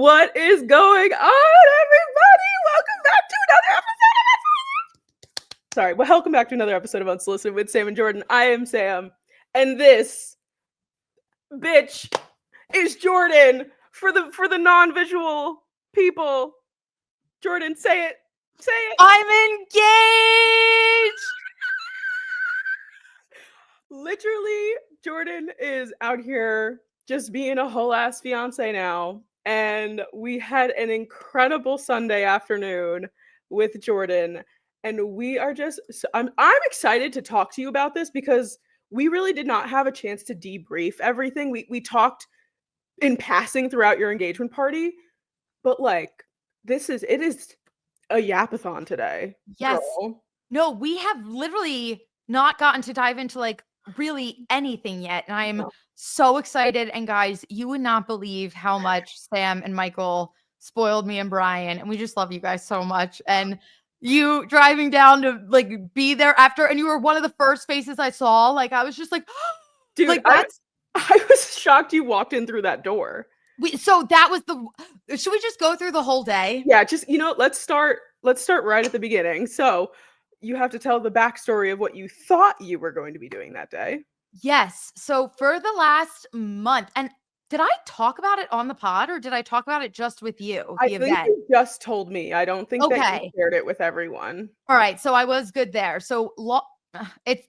What is going on, everybody? Welcome back to another episode of Unsolicited with Sam and Jordyn. I am Sam, and this bitch is Jordyn for the non-visual people. Jordyn, say it. Say it. I'm engaged. Literally, Jordyn is out here just being a whole ass fiance now. And we had an incredible Sunday afternoon with Jordyn. And we are just, I'm excited to talk to you about this because we really did not have a chance to debrief everything. We talked in passing throughout your engagement party, but like, it is a yapathon today. Yes. Girl. No, we have literally not gotten to dive into like really anything yet. And I'm so excited. And guys, you would not believe how much Sam and Michael spoiled me and Brian. And we just love you guys so much. And you driving down to like be there after, and you were one of the first faces I saw. Like, I was just like, dude, like that's. I was shocked you walked in through that door. So that was should we just go through the whole day? Yeah, just, let's start right at the beginning. So you have to tell the backstory of what you thought you were going to be doing that day. Yes. So for the last month, and did I talk about it on the pod or did I talk about it just with you? I think you just told me. I don't think that you shared it with everyone. All right. So I was good there. So I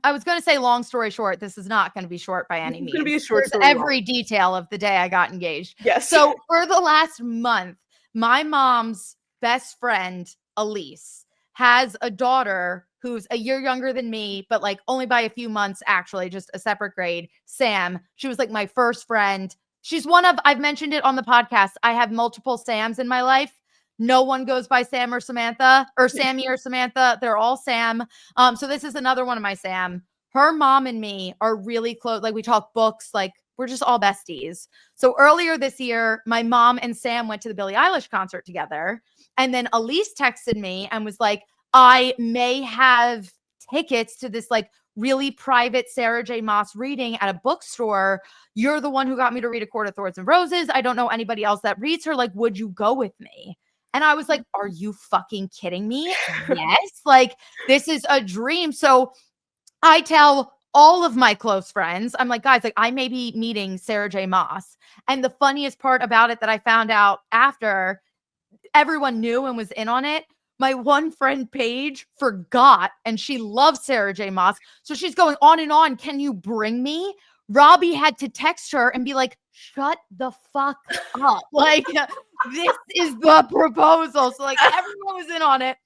was going to say long story short, this is not going to be short by any means. It's going to be a short story. Every detail of the day I got engaged. Yes. So for the last month, my mom's best friend, Elise, has a daughter who's a year younger than me, but like only by a few months, actually, just a separate grade. Sam, she was like my first friend. She's I've mentioned it on the podcast. I have multiple Sams in my life. No one goes by Sam or Samantha or Sammy or Samantha. They're all Sam. So this is another one of my Sam. Her mom and me are really close. Like we talk books, like we're just all besties. So earlier this year, my mom and Sam went to the Billie Eilish concert together. And then Elise texted me and was like, I may have tickets to this like really private Sarah J. Maas reading at a bookstore. You're the one who got me to read A Court of Thorns and Roses. I don't know anybody else that reads her. Like, would you go with me? And I was like, are you fucking kidding me? Yes. Like, this is a dream. So I tell all of my close friends, I'm like, guys, like I may be meeting Sarah J. Maas. And the funniest part about it that I found out after everyone knew and was in on it, my one friend Paige forgot, and she loves Sarah J. Maas. So she's going on and on. Can you bring me? Robbie had to text her and be like, shut the fuck up. Like, this is the proposal. So like everyone was in on it.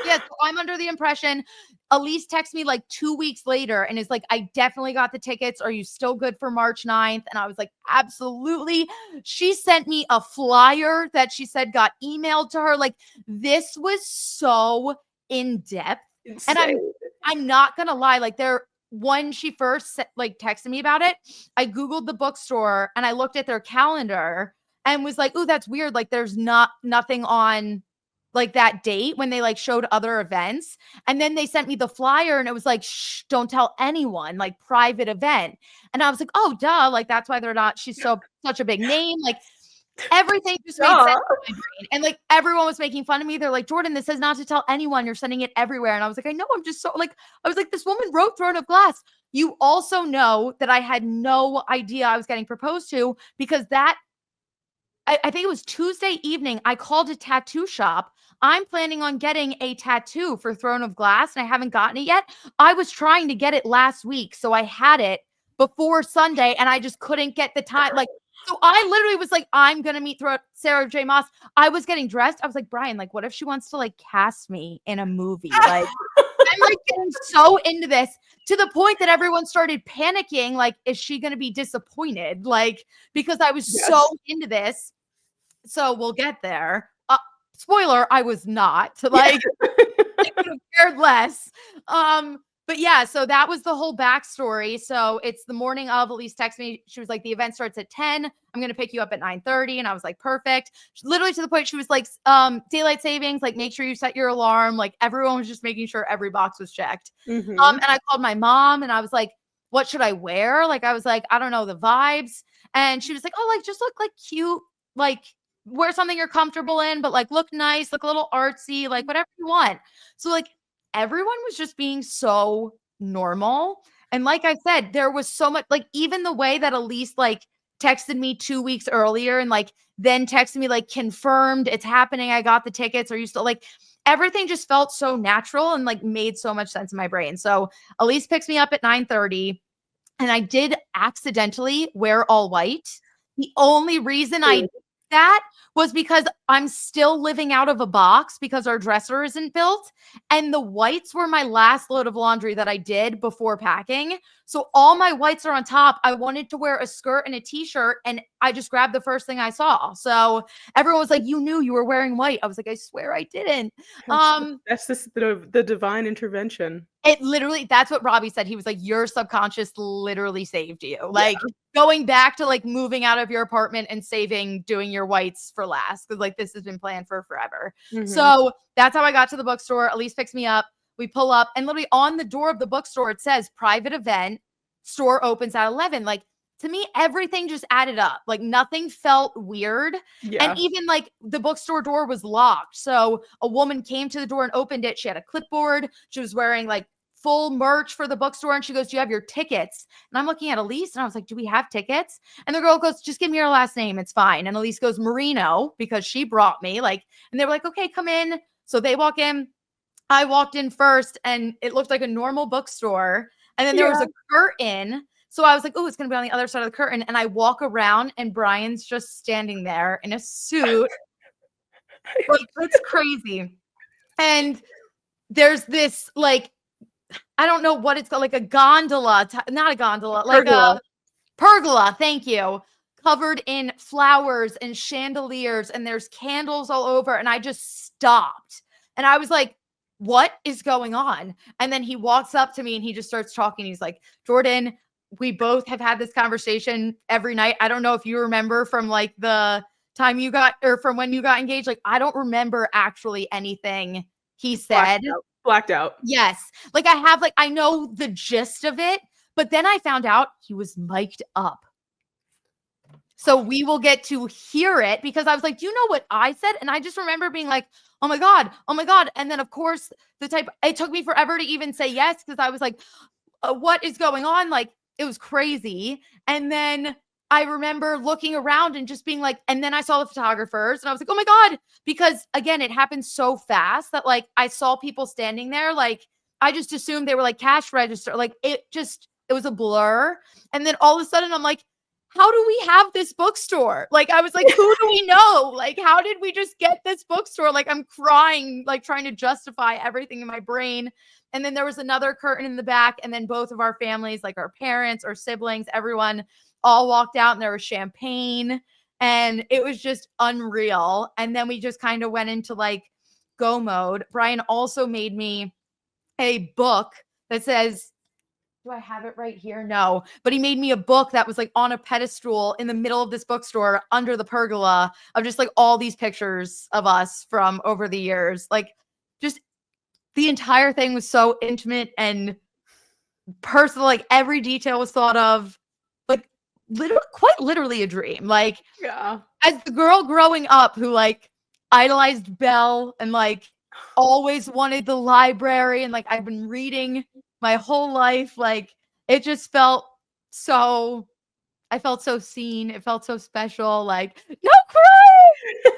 Yeah, so I'm under the impression. Elise texts me like 2 weeks later and is like, I definitely got the tickets. Are you still good for March 9th? And I was like, absolutely. She sent me a flyer that she said got emailed to her. Like, this was so in depth. Insane. And I'm not gonna lie, like when she first like texted me about it, I Googled the bookstore and I looked at their calendar and was like, ooh, that's weird. Like there's nothing on like that date when they like showed other events. And then they sent me the flyer and it was like, shh, don't tell anyone, like private event. And I was like, oh, duh. Like, that's why she's such a big name. Like everything just made sense in my brain. And like everyone was making fun of me. They're like, Jordyn, this says not to tell anyone. You're sending it everywhere. And I was like, I know, I'm just so like, I was like, this woman wrote Throne of Glass. You also know that I had no idea I was getting proposed to because I think it was Tuesday evening. I called a tattoo shop. I'm planning on getting a tattoo for Throne of Glass and I haven't gotten it yet. I was trying to get it last week. So I had it before Sunday and I just couldn't get the time. Like, so I literally was like, I'm going to meet Sarah J. Maas. I was getting dressed. I was like, Brian, like, what if she wants to like cast me in a movie? Like, I'm like getting so into this to the point that everyone started panicking. Like, is she going to be disappointed? Like, because I was so into this. So we'll get there. Spoiler, I was not. Like, I could have cared less. But yeah, so that was the whole backstory. So it's the morning of. Elise texted me. She was like, the event starts at 10. I'm going to pick you up at 9:30. And I was like, perfect. Literally to the point, she was like, daylight savings, like make sure you set your alarm. Like everyone was just making sure every box was checked. Mm-hmm. And I called my mom and I was like, what should I wear? Like, I was like, I don't know, the vibes. And she was like, oh, like just look like cute, like wear something you're comfortable in, but like look nice, look a little artsy, like whatever you want. So like everyone was just being so normal. And like I said, there was so much, like even the way that Elise like texted me 2 weeks earlier and like then texted me like confirmed it's happening. I got the tickets. Are you still like everything just felt so natural and like made so much sense in my brain. So Elise picks me up at 9:30 and I did accidentally wear all white. The only reason I did that was because I'm still living out of a box because our dresser isn't built. And the whites were my last load of laundry that I did before packing. So all my whites are on top. I wanted to wear a skirt and a t-shirt and I just grabbed the first thing I saw. So everyone was like, you knew you were wearing white. I was like, I swear I didn't. That's the divine intervention. It literally, that's what Robbie said. He was like, your subconscious literally saved you. Like going back to like moving out of your apartment and saving doing your whites for last. Cause like this has been planned for forever. So that's how I got to the bookstore. Elise picks me up. We pull up and literally on the door of the bookstore, it says private event, store opens at 11. Like to me, everything just added up. Like nothing felt weird. And even like the bookstore door was locked. So a woman came to the door and opened it. She had a clipboard. She was wearing like full merch for the bookstore. And she goes, do you have your tickets? And I'm looking at Elise and I was like, do we have tickets? And the girl goes, just give me your last name. It's fine. And Elise goes, Marino, because she brought me like, and they were like, okay, come in. So they walk in. I walked in first and it looked like a normal bookstore. And then there was a curtain. So I was like, oh, it's going to be on the other side of the curtain. And I walk around and Brian's just standing there in a suit. Like, it's crazy. And there's this, like, I don't know what it's called, like a gondola, not a gondola, like a pergola. Thank you. Covered in flowers and chandeliers. And there's candles all over. And I just stopped. And I was like, what is going on? And then he walks up to me and he just starts talking. He's like, Jordyn, we both have had this conversation every night. I don't know if you remember from like the time you got, or from when you got engaged. Like, I don't remember actually anything he said. Blacked out. Yes. Like I have, like, I know the gist of it, but then I found out he was mic'd up. So we will get to hear it because I was like, do you know what I said? And I just remember being like, oh my God, oh my God. And then of course it took me forever to even say yes. Cause I was like, what is going on? Like, it was crazy. And then I remember looking around and just being like, and then I saw the photographers and I was like, oh my God, because again, it happened so fast that like, I saw people standing there. Like, I just assumed they were like cash register. Like it was a blur. And then all of a sudden I'm like, how do we have this bookstore? Like, I was like, who do we know? Like, how did we just get this bookstore? Like, I'm crying, like trying to justify everything in my brain. And then there was another curtain in the back. And then both of our families, like our parents, our siblings, everyone all walked out and there was champagne and it was just unreal. And then we just kind of went into like go mode. Brian also made me a book that says, do I have it right here? No, but he made me a book that was like on a pedestal in the middle of this bookstore under the pergola of just like all these pictures of us from over the years. Like just the entire thing was so intimate and personal. Like every detail was thought of, like quite literally a dream. Like as the girl growing up who like idolized Belle and like always wanted the library and like I've been reading my whole life, like it just felt so, I felt so seen. It felt so special. Like, no crying.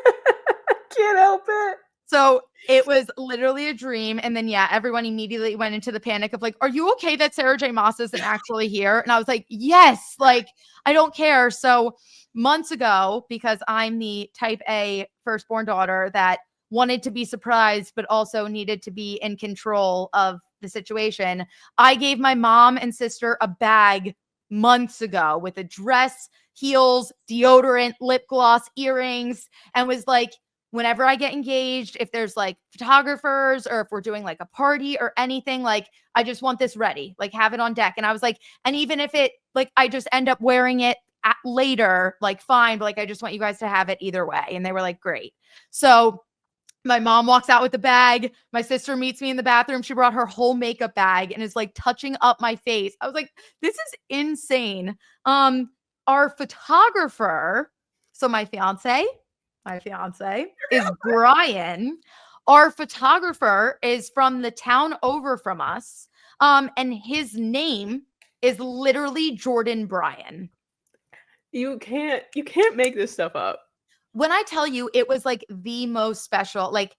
Can't help it. So it was literally a dream. And then, yeah, everyone immediately went into the panic of like, are you okay that Sarah J. Maas isn't actually here? And I was like, yes, like, I don't care. So months ago, because I'm the type A firstborn daughter that wanted to be surprised, but also needed to be in control of the situation, I gave my mom and sister a bag months ago with a dress, heels, deodorant, lip gloss, earrings, and was like, whenever I get engaged, if there's like photographers or if we're doing like a party or anything, like I just want this ready, like have it on deck. And I was like, and even if it like I just end up wearing it later, like fine, but like I just want you guys to have it either way. And they were like, great. So my mom walks out with the bag. My sister meets me in the bathroom. She brought her whole makeup bag and is like touching up my face. I was like, this is insane. Our photographer, so my fiance, my fiance, is Brian. Our photographer is from the town over from us. And his name is literally Jordyn Brian. You can't make this stuff up. When I tell you, it was like the most special, like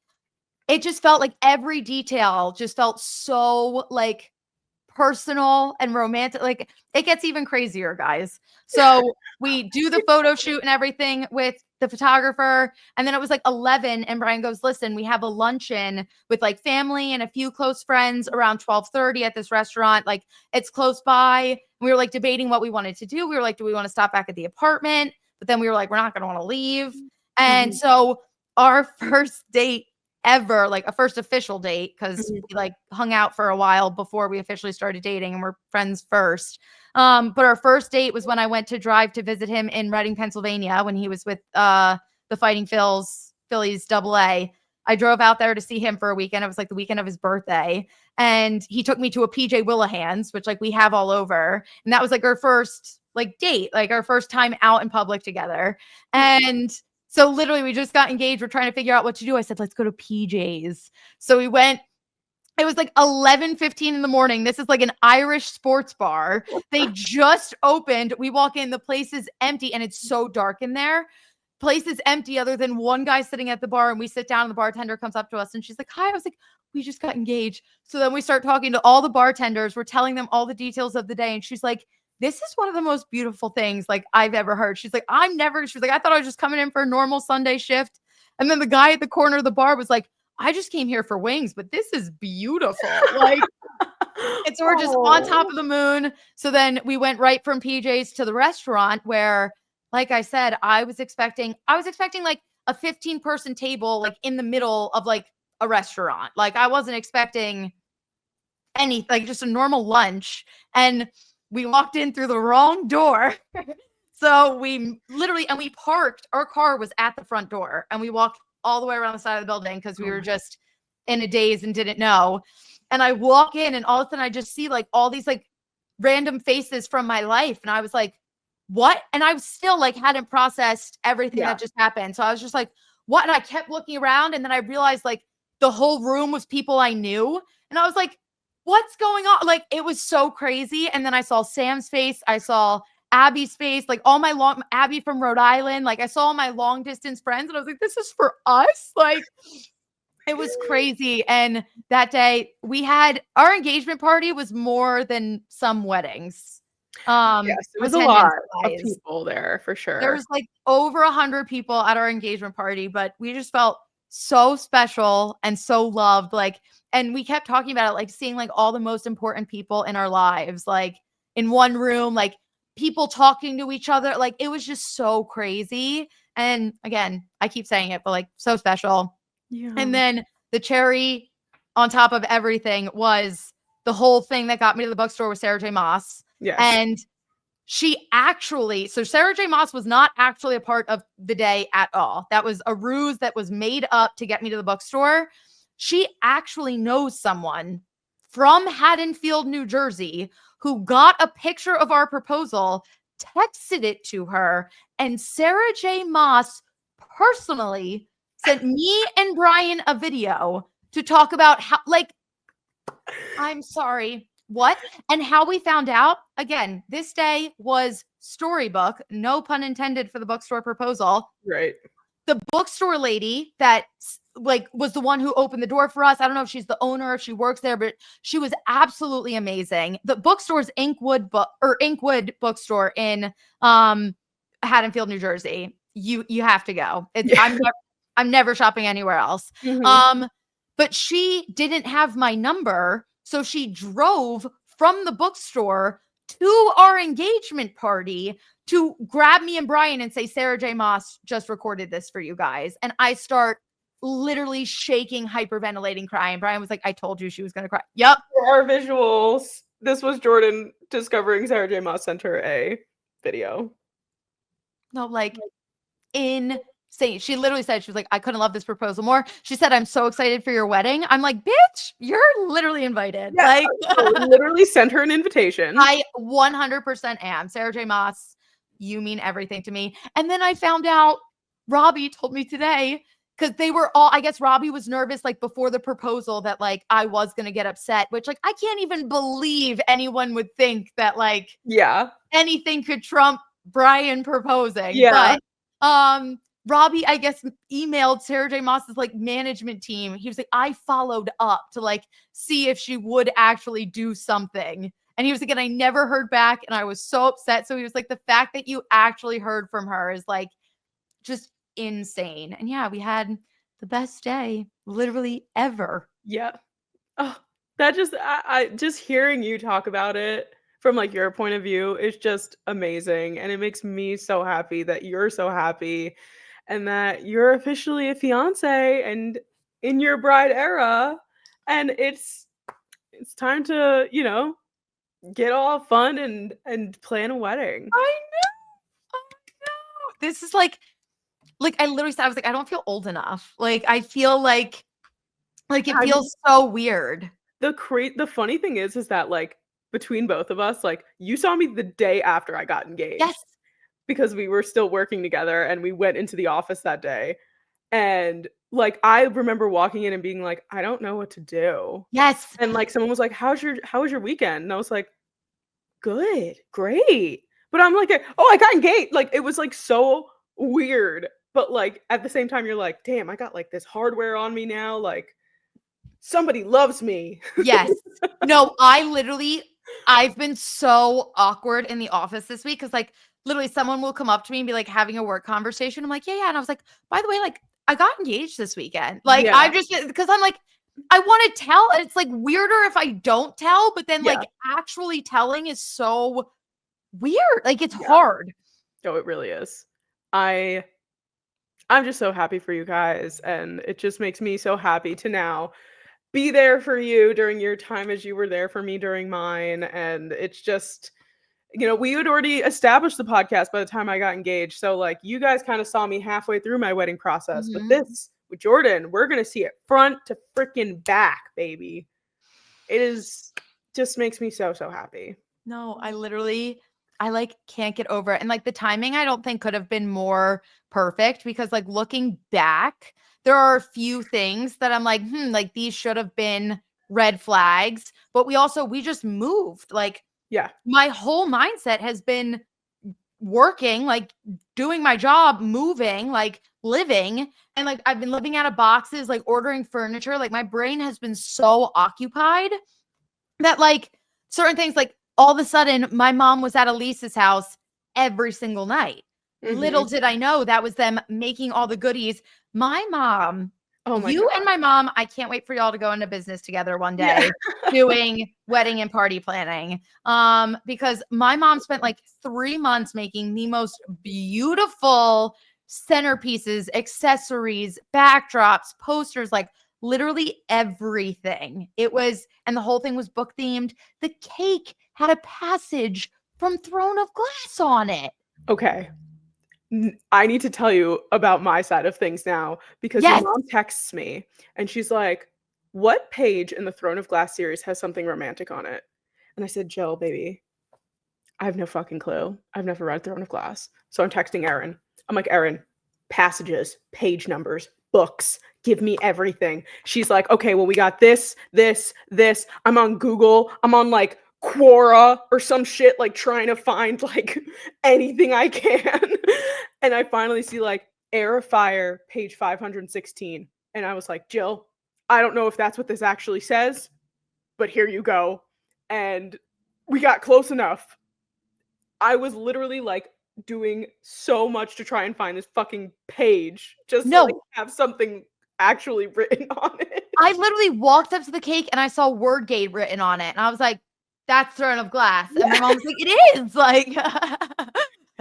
it just felt like every detail just felt so like personal and romantic. Like it gets even crazier, guys. So we do the photo shoot and everything with the photographer. And then it was like 11 and Brian goes, listen, we have a luncheon with like family and a few close friends around 12:30 at this restaurant. Like it's close by. We were like debating what we wanted to do. We were like, do we want to stop back at the apartment? But then we were like, we're not going to want to leave. And so our first date ever, like a first official date, because we like hung out for a while before we officially started dating and we're friends first. But our first date was when I went to drive to visit him in Reading, Pennsylvania, when he was with the Fighting Phillies AA. I drove out there to see him for a weekend. It was like the weekend of his birthday. And he took me to a PJ Willahan's, which like we have all over. And that was like our first like date, like our first time out in public together. And so literally we just got engaged. We're trying to figure out what to do. I said, let's go to PJ's. So we went. It was like 11:15 in the morning. This is like an Irish sports bar. They just opened. We walk in, the place is empty and it's so dark in there. Place is empty other than one guy sitting at the bar, and we sit down and the bartender comes up to us and she's like, hi. I was like, we just got engaged. So then we start talking to all the bartenders. We're telling them all the details of the day. And she's like, this is one of the most beautiful things like I've ever heard. She's like, she's like, I thought I was just coming in for a normal Sunday shift. And then the guy at the corner of the bar was like, I just came here for wings, but this is beautiful. Like, and so we're just on top of the moon. So then we went right from PJ's to the restaurant where, like I said, I was expecting like a 15-person table, like in the middle of like a restaurant. Like I wasn't expecting any, like just a normal lunch. And we walked in through the wrong door. So we parked, our car was at the front door and we walked all the way around the side of the building because we were just in a daze and didn't know. And I walk in and all of a sudden I just see like all these like random faces from my life. And I was like, what? And I was still like hadn't processed everything that just happened. So I was just like, what? And I kept looking around and then I realized like the whole room was people I knew. And I was like, what's going on? Like it was so crazy. And then I saw Sam's face. I saw Abby's face, like all my Abby from Rhode Island. Like I saw my long distance friends and I was like, this is for us. Like it was crazy. And that day we had our engagement party was more than some weddings. Yes, it was a lot of people there for sure. There was like over 100 people at our engagement party, but we just felt so special and so loved. Like, and we kept talking about it, like seeing like all the most important people in our lives, like in one room, like people talking to each other. Like it was just so crazy. And again, I keep saying it, but like so special. Yeah. And then the cherry on top of everything was the whole thing that got me to the bookstore with Sarah J. Maas. Yes. And so Sarah J. Maas was not actually a part of the day at all. That was a ruse that was made up to get me to the bookstore. She actually knows someone from Haddonfield, New Jersey, who got a picture of our proposal, texted it to her, and Sarah J. Maas personally sent me and Brian a video to talk about how, like, I'm sorry, what? And how we found out. Again, this day was storybook, no pun intended for the bookstore proposal. Right. The bookstore lady that like was the one who opened the door for us. I don't know if she's the owner, if she works there, but she was absolutely amazing. The bookstore's Inkwood bookstore in Haddonfield, New Jersey. You have to go. I'm never shopping anywhere else. Mm-hmm. But she didn't have my number, so she drove from the bookstore to our engagement party to grab me and Brian and say, Sarah J. Maas just recorded this for you guys. And I start literally shaking, hyperventilating, crying. Brian was like, I told you she was going to cry. Yep. For our visuals, this was Jordyn discovering Sarah J. Maas sent her a video. No, like insane. She literally said, she was like, I couldn't love this proposal more. She said, I'm so excited for your wedding. I'm like, bitch, you're literally invited. Yeah, like literally sent her an invitation. I 100% am. Sarah J. Maas, you mean everything to me. And then I found out Robbie told me today, because they were all, I guess Robbie was nervous like before the proposal that like I was going to get upset, which like I can't even believe anyone would think that like Yeah. anything could trump Brian proposing. Yeah. But Robbie, I guess, emailed Sarah J. Maas's like management team. He was like, I followed up to like see if she would actually do something. And he was like, and I never heard back. And I was so upset. So he was like, the fact that you actually heard from her is like just insane. And yeah, we had the best day literally ever. Yeah. Oh, that just I just hearing you talk about it from like your point of view is just amazing, and it makes me so happy that you're so happy and that you're officially a fiance and in your bride era, and it's time to, get all fun and plan a wedding. I know. I know. This is like I literally said, I was like, I don't feel old enough. Like I feel like it I feels so weird. The funny thing is that, like, between both of us, like, you saw me the day after I got engaged Yes. because we were still working together and we went into the office that day, and, like, I remember walking in and being like, "I don't know what to do." Yes. And, like, someone was like, how was your weekend?" And I was like, "Good, great." But I'm like, "Oh, I got engaged." Like, it was, like, so weird, but, like, at the same time, you're like, "Damn, I got, like, this hardware on me now, like, somebody loves me." Yes. No, I've been so awkward in the office this week because, like, literally someone will come up to me and be like having a work conversation. I'm like, yeah, yeah. And I was like, by the way, like, I got engaged this weekend. Like, Yeah, I've just, because I'm like, I want to tell. And it's like weirder if I don't tell, but then yeah, like actually telling is so weird. Like, it's yeah. hard. Oh, it really is. I I'm just so happy for you guys, and it just makes me so happy to now be there for you during your time as you were there for me during mine, and it's just, we had already established the podcast by the time I got engaged, so, like, you guys kinda saw me halfway through my wedding process, but Mhm. this with Jordan, we're gonna see it front to freaking back, baby. It is just makes me so, so happy. No, I like can't get over it. And like the timing, I don't think could have been more perfect because like looking back, there are a few things that I'm like, like these should have been red flags. But we just moved. Like Yeah. my whole mindset has been working, like doing my job, moving, like living. And like I've been living out of boxes, like ordering furniture. Like my brain has been so occupied that like certain things, like all of a sudden my mom was at Elise's house every single night. Little Mhm. did I know that was them making all the goodies. My mom, Oh my you and god. my mom, I can't wait for y'all to go into business together one Yeah. day doing wedding and party planning. Because my mom spent like 3 months making the most beautiful centerpieces, accessories, backdrops, posters, like literally everything. And the whole thing was book themed. The cake had a passage from Throne of Glass on it. Okay. I need to tell you about my side of things now because your Yes. mom texts me and she's like, "What page in the Throne of Glass series has something romantic on it?" And I said, "Jill, baby, I have no fucking clue. I've never read Throne of Glass." So I'm texting Erin. I'm like, "Erin, passages, page numbers, books, give me everything." She's like, "Okay, well, we got this, this, this." I'm on Google. I'm on like Quora or some shit, like trying to find like anything I can. And I finally see like Air of Fire, page 516. And I was like, "Jill, I don't know if that's what this actually says, but here you go." And we got close enough. I was literally like doing so much to try and find this fucking page just to like No, have something actually written on it. I literally walked up to the cake and I saw Wordgate written on it. And I was like, that's Throne of Glass. And my Yeah. mom was like, it is. Like,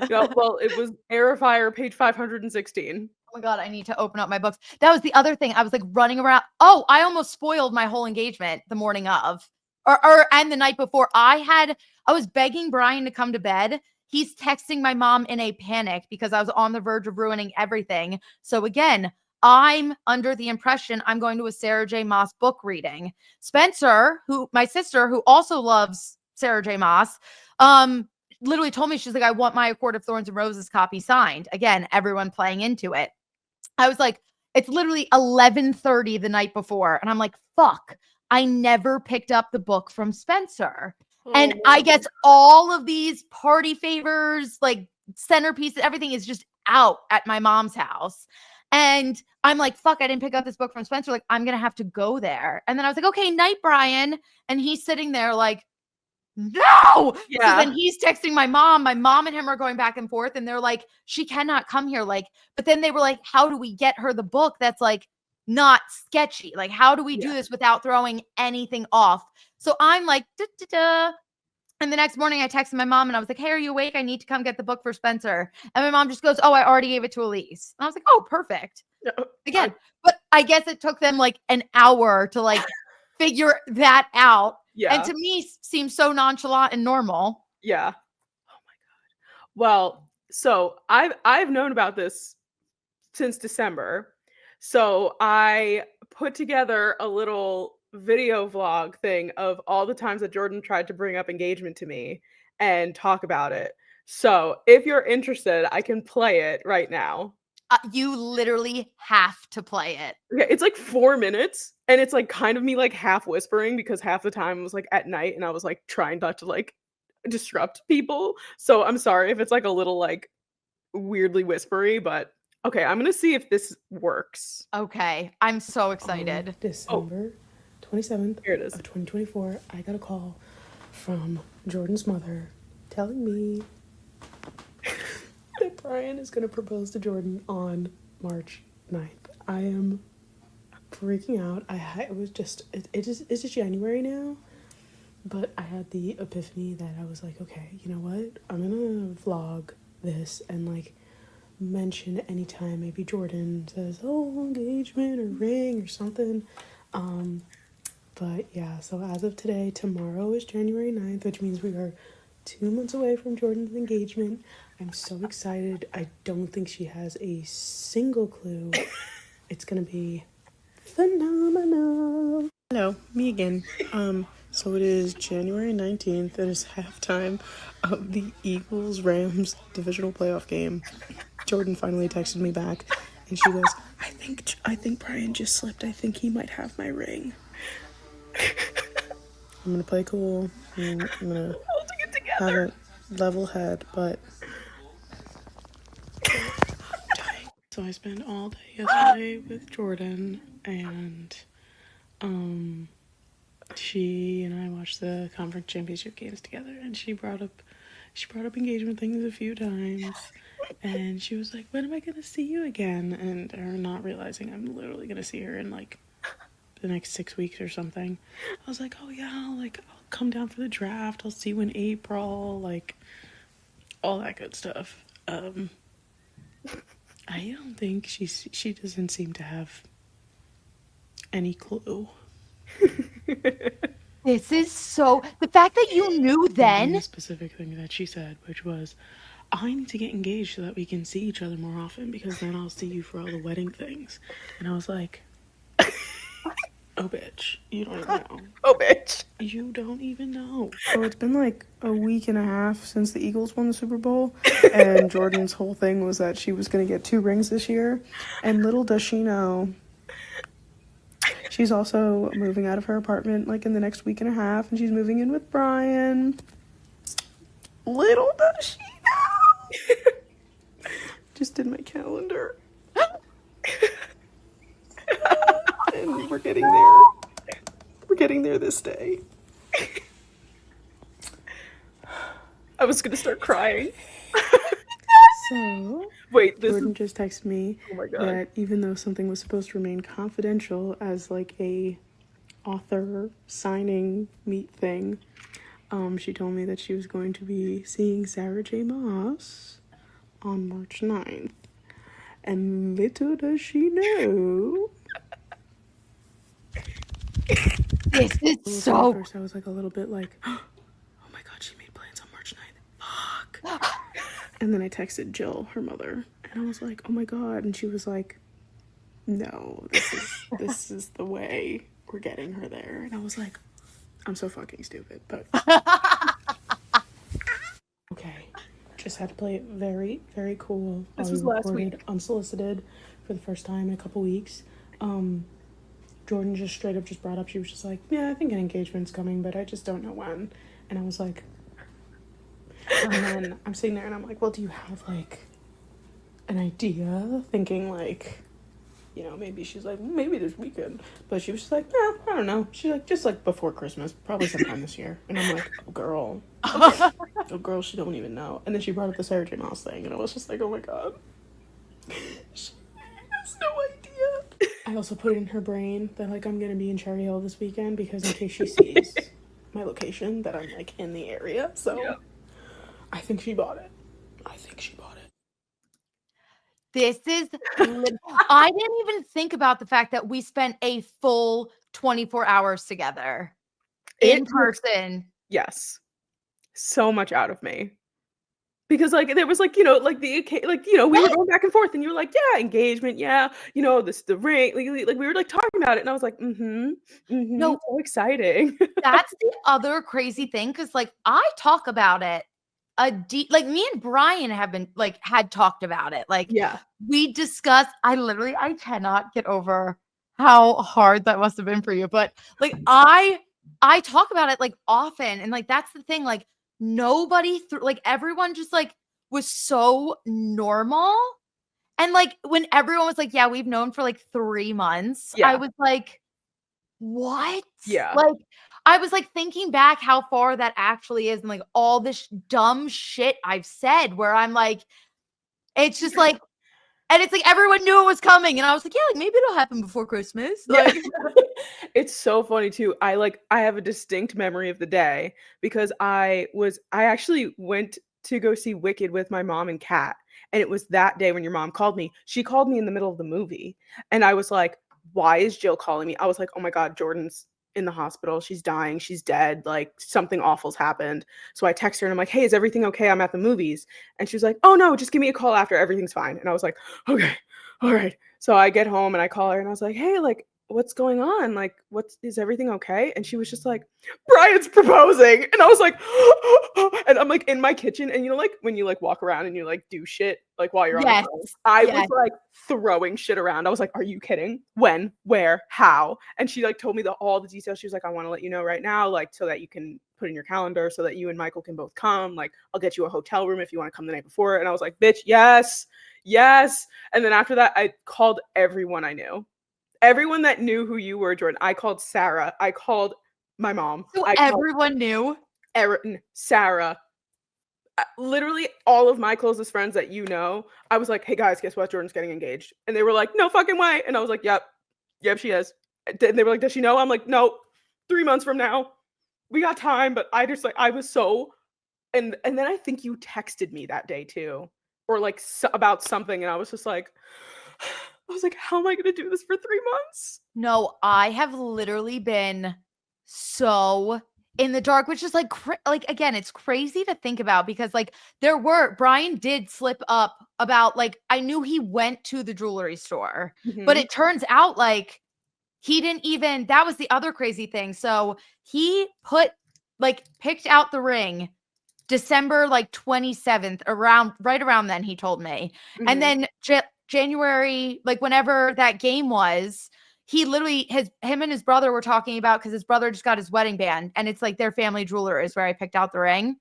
Yeah, well, it was Air of Fire, page 516. oh my God, I need to open up my books. That was the other thing. I was like running around. Oh, I almost spoiled my whole engagement the morning of, and the night before. I was begging Brian to come to bed. He's texting my mom in a panic because I was on the verge of ruining everything. So again, I'm under the impression I'm going to a Sarah J. Maas book reading. Spencer, my sister, who also loves Sarah J. Maas, literally told me, she's like, I want my A Court of Thorns and Roses copy signed. Again, everyone playing into it. I was like, it's literally 11:30 the night before. And I'm like, fuck, I never picked up the book from Spencer. And I guess all of these party favors, like centerpieces, everything is just out at my mom's house. And I'm like, fuck, I didn't pick up this book from Spencer. Like, I'm going to have to go there. And then I was like, okay, night, Brian. And he's sitting there like, no. Yeah. So then he's texting my mom. My mom and him are going back and forth. And they're like, she cannot come here. Like, but then they were like, how do we get her the book that's like not sketchy? Like, how do we do this without throwing anything off? So I'm like, da, da, da. And the next morning I texted my mom and I was like, hey, are you awake? I need to come get the book for Spencer. And my mom just goes, oh, I already gave it to Elise. And I was like, oh, perfect. Again, but I guess it took them like an hour to like figure that out. Yeah. And to me, seems so nonchalant and normal. Yeah. Oh my God. Well, so I've known about this since December. So I put together a little video vlog thing of all the times that Jordyn tried to bring up engagement to me and talk about it. So if you're interested, I can play it right now. You literally have to play it. Okay, it's like 4 minutes and it's like kind of me like half whispering because half the time it was like at night and I was like trying not to like disrupt people. So I'm sorry if it's like a little like weirdly whispery, but okay, I'm gonna see if this works. Okay, I'm so excited. December 27th Here it is. of 2024, I got a call from Jordyn's mother telling me that Brian is going to propose to Jordyn on March 9th. I am freaking out. It was just, it's just January now, but I had the epiphany that I was like, okay, you know what? I'm going to vlog this and like mention anytime maybe Jordyn says, oh, engagement or ring or something. But yeah, so as of today, tomorrow is January 9th, which means we are 2 months away from Jordyn's engagement. I'm so excited. I don't think she has a single clue. It's gonna be phenomenal. Hello, me again. So it is January 19th. It is halftime of the Eagles-Rams divisional playoff game. Jordyn finally texted me back, and she goes, I think Brian just slipped. I think he might have my ring. I'm gonna play cool. I'm gonna have a level head, but so I spent all day yesterday with Jordyn, and she and I watched the conference championship games together, and she brought up engagement things a few times, and she was like, when am I gonna see you again? And her not realizing I'm literally gonna see her in like the next 6 weeks or something. I was like, oh yeah, I'll come down for the draft. I'll see you in April, like all that good stuff. I don't think she doesn't seem to have any clue. This is so, the fact that you knew then. The specific thing that she said, which was, I need to get engaged so that we can see each other more often because then I'll see you for all the wedding things. And I was like, oh, bitch, you don't even know. Oh, bitch. You don't even know. So it's been like a week and a half since the Eagles won the Super Bowl, and Jordyn's whole thing was that she was going to get 2 rings this year, and little does she know, she's also moving out of her apartment like in the next week and a half, and she's moving in with Brian. Little does she know. Just did my calendar. And we're getting there. We're getting there this day. I was gonna start crying. So, wait, Jordyn just texted me God. that even though something was supposed to remain confidential as like a author signing meet thing, she told me that she was going to be seeing Sarah J. Maas on March 9th. And little does she know. This is so. At first I was like a little bit like, oh my God, she made plans on March 9th. Fuck. And then I texted Jill, her mother, and I was like, oh my God. And she was like, no, this is the way we're getting her there. And I was like, I'm so fucking stupid, but okay. just had to play it very, very cool. This while was we last recorded week. Unsolicited for the first time in a couple weeks. Jordyn just straight up just brought up, she was just like, yeah, I think an engagement's coming, but I just don't know when. And I was like, and then I'm sitting there and I'm like, well, do you have like an idea? Thinking like, you know, maybe she's like, maybe this weekend. But she was just like, yeah, I don't know. She's like, just like before Christmas, probably sometime this year. And I'm like, oh, girl. Oh, girl, she don't even know. And then she brought up the Sarah J. Maas thing, and I was just like, oh my god. She has no idea. I also put it in her brain that, like, I'm gonna be in Cherry Hill this weekend because in case she sees my location, that I'm, like, in the area. So Yeah. I think she bought it. I think she bought it. This is, I didn't even think about the fact that we spent a full 24 hours together in person. Yes. So much out of me. Because, like, there was, like, you know, like, we were going back and forth, and you were like, "Yeah, engagement, yeah, you know, the ring," like, we were, like, talking about it, and I was like, No, so exciting." that's the other crazy thing, because, like, I talk about it like, me and Brian have been, like, had talked about it, like, Yeah. we discussed I cannot get over how hard that must have been for you, but, like, I talk about it, like, often, and, like, that's the thing, like, nobody like, everyone just, like, was so normal, and, like, when everyone was like, "Yeah, we've known for, like, 3 months," I Yeah. was like, "What?" Yeah. Like, I was, like, thinking back how far that actually is and, like, all this dumb shit I've said where I'm like, it's just, like, and it's like everyone knew it was coming, and I was like, "Yeah, like, maybe it'll happen before Christmas." Yeah. Like, It's so funny too. I have a distinct memory of the day because I actually went to go see Wicked with my mom and Kat, and it was that day when your mom called me. She called me in the middle of the movie, and I was like, "Why is Jill calling me?" I was like, "Oh my god, Jordan's in the hospital. She's dying. She's dead. Like, something awful's happened." So I text her and I'm like, "Hey, is everything okay? I'm at the movies." And she was like, "Oh no, just give me a call after. Everything's fine." And I was like, "Okay. All right." So I get home and I call her and I was like, "Hey, like, what's going on? Like, is everything okay?" And she was just like, "Brian's proposing." And I was like, and I'm like in my kitchen, and you know, like when you like walk around and you like do shit like while you're on the yes, phone. I was yes. like throwing shit around. I was like, "Are you kidding? When? Where? How?" And she like told me all the details. She was like, "I want to let you know right now, like, so that you can put in your calendar so that you and Michael can both come. Like, I'll get you a hotel room if you want to come the night before." And I was like, "Bitch, yes, yes." And then after that, I called everyone I knew. Everyone that knew who you were, Jordan. I called Sarah. I called my mom. So I called everyone knew? Erin, Sarah. Literally all of my closest friends that you know. I was like, "Hey guys, guess what? Jordan's getting engaged." And they were like, "No fucking way." And I was like, "Yep. Yep, she is." And they were like, "Does she know?" I'm like, "No. 3 months from now. We got time." But I just like I was so and then I think you texted me that day too, or like about something, and I was just like, I was like, "How am I gonna do this for 3 months?" No, I have literally been so in the dark, which is like, like, again, it's crazy to think about because like Brian did slip up about like, I knew he went to the jewelry store, but Mhm. it turns out like he didn't even, that was the other crazy thing. So he picked out the ring December like 27th, right around then he told me. And Mhm. then January, like whenever that game was, he literally him and his brother were talking about because his brother just got his wedding band and it's like their family jeweler is where I picked out the ring.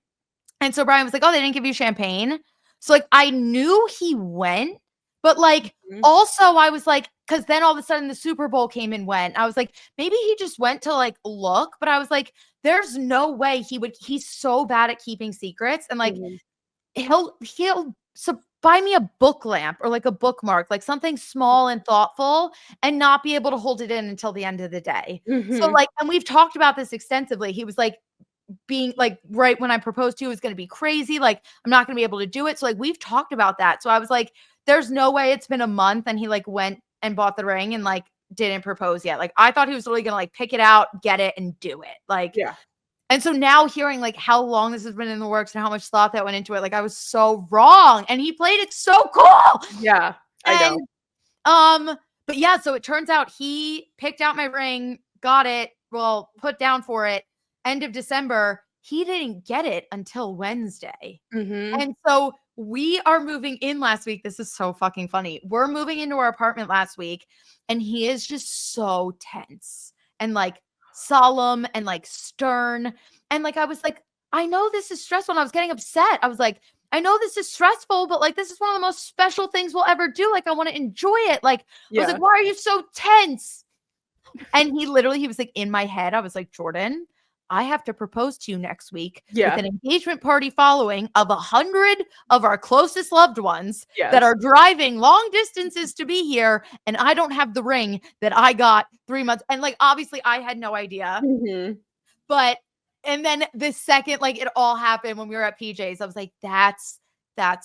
And so Brian was like, "Oh, they didn't give you champagne." So like I knew he went, but like Mhm. also I was like, because then all of a sudden the Super Bowl came and went. I was like, maybe he just went to like look, but I was like, there's no way he's so bad at keeping secrets. And like Mhm. he'll buy me a book lamp or like a bookmark, like something small and thoughtful, and not be able to hold it in until the end of the day. So Mhm. like, and we've talked about this extensively. He was like, being like right when I proposed to you, it was going to be crazy. Like, I'm not going to be able to do it. So like, we've talked about that. So I was like, there's no way it's been a month and he like went and bought the ring and like didn't propose yet. Like, I thought he was really going to like pick it out, get it, and do it. Like, Yeah. and so now hearing like how long this has been in the works and how much thought that went into it, like I was so wrong. And he played it so cool. Yeah. I know. And but yeah, so it turns out he picked out my ring, got it, well, put down for it, end of December. he didn't get it until Wednesday. Mm-hmm. And so we are moving in last week. This is so fucking funny. We're moving into our apartment last week, and he is just so tense and like solemn and like stern. And like, I was like, I know this is stressful. And I was getting upset. I was like, I know this is stressful, but like, this is one of the most special things we'll ever do. Like, I want to enjoy it. Like, I was like, why are you so tense? And he was like, in my head, I was like, Jordyn, I have to propose to you next week with an engagement party following of 100 of our closest loved ones that are driving long distances to be here. And I don't have the ring that I got 3 months. And like, obviously I had no idea, but, and then the second, like it all happened when we were at PJ's, I was like, that's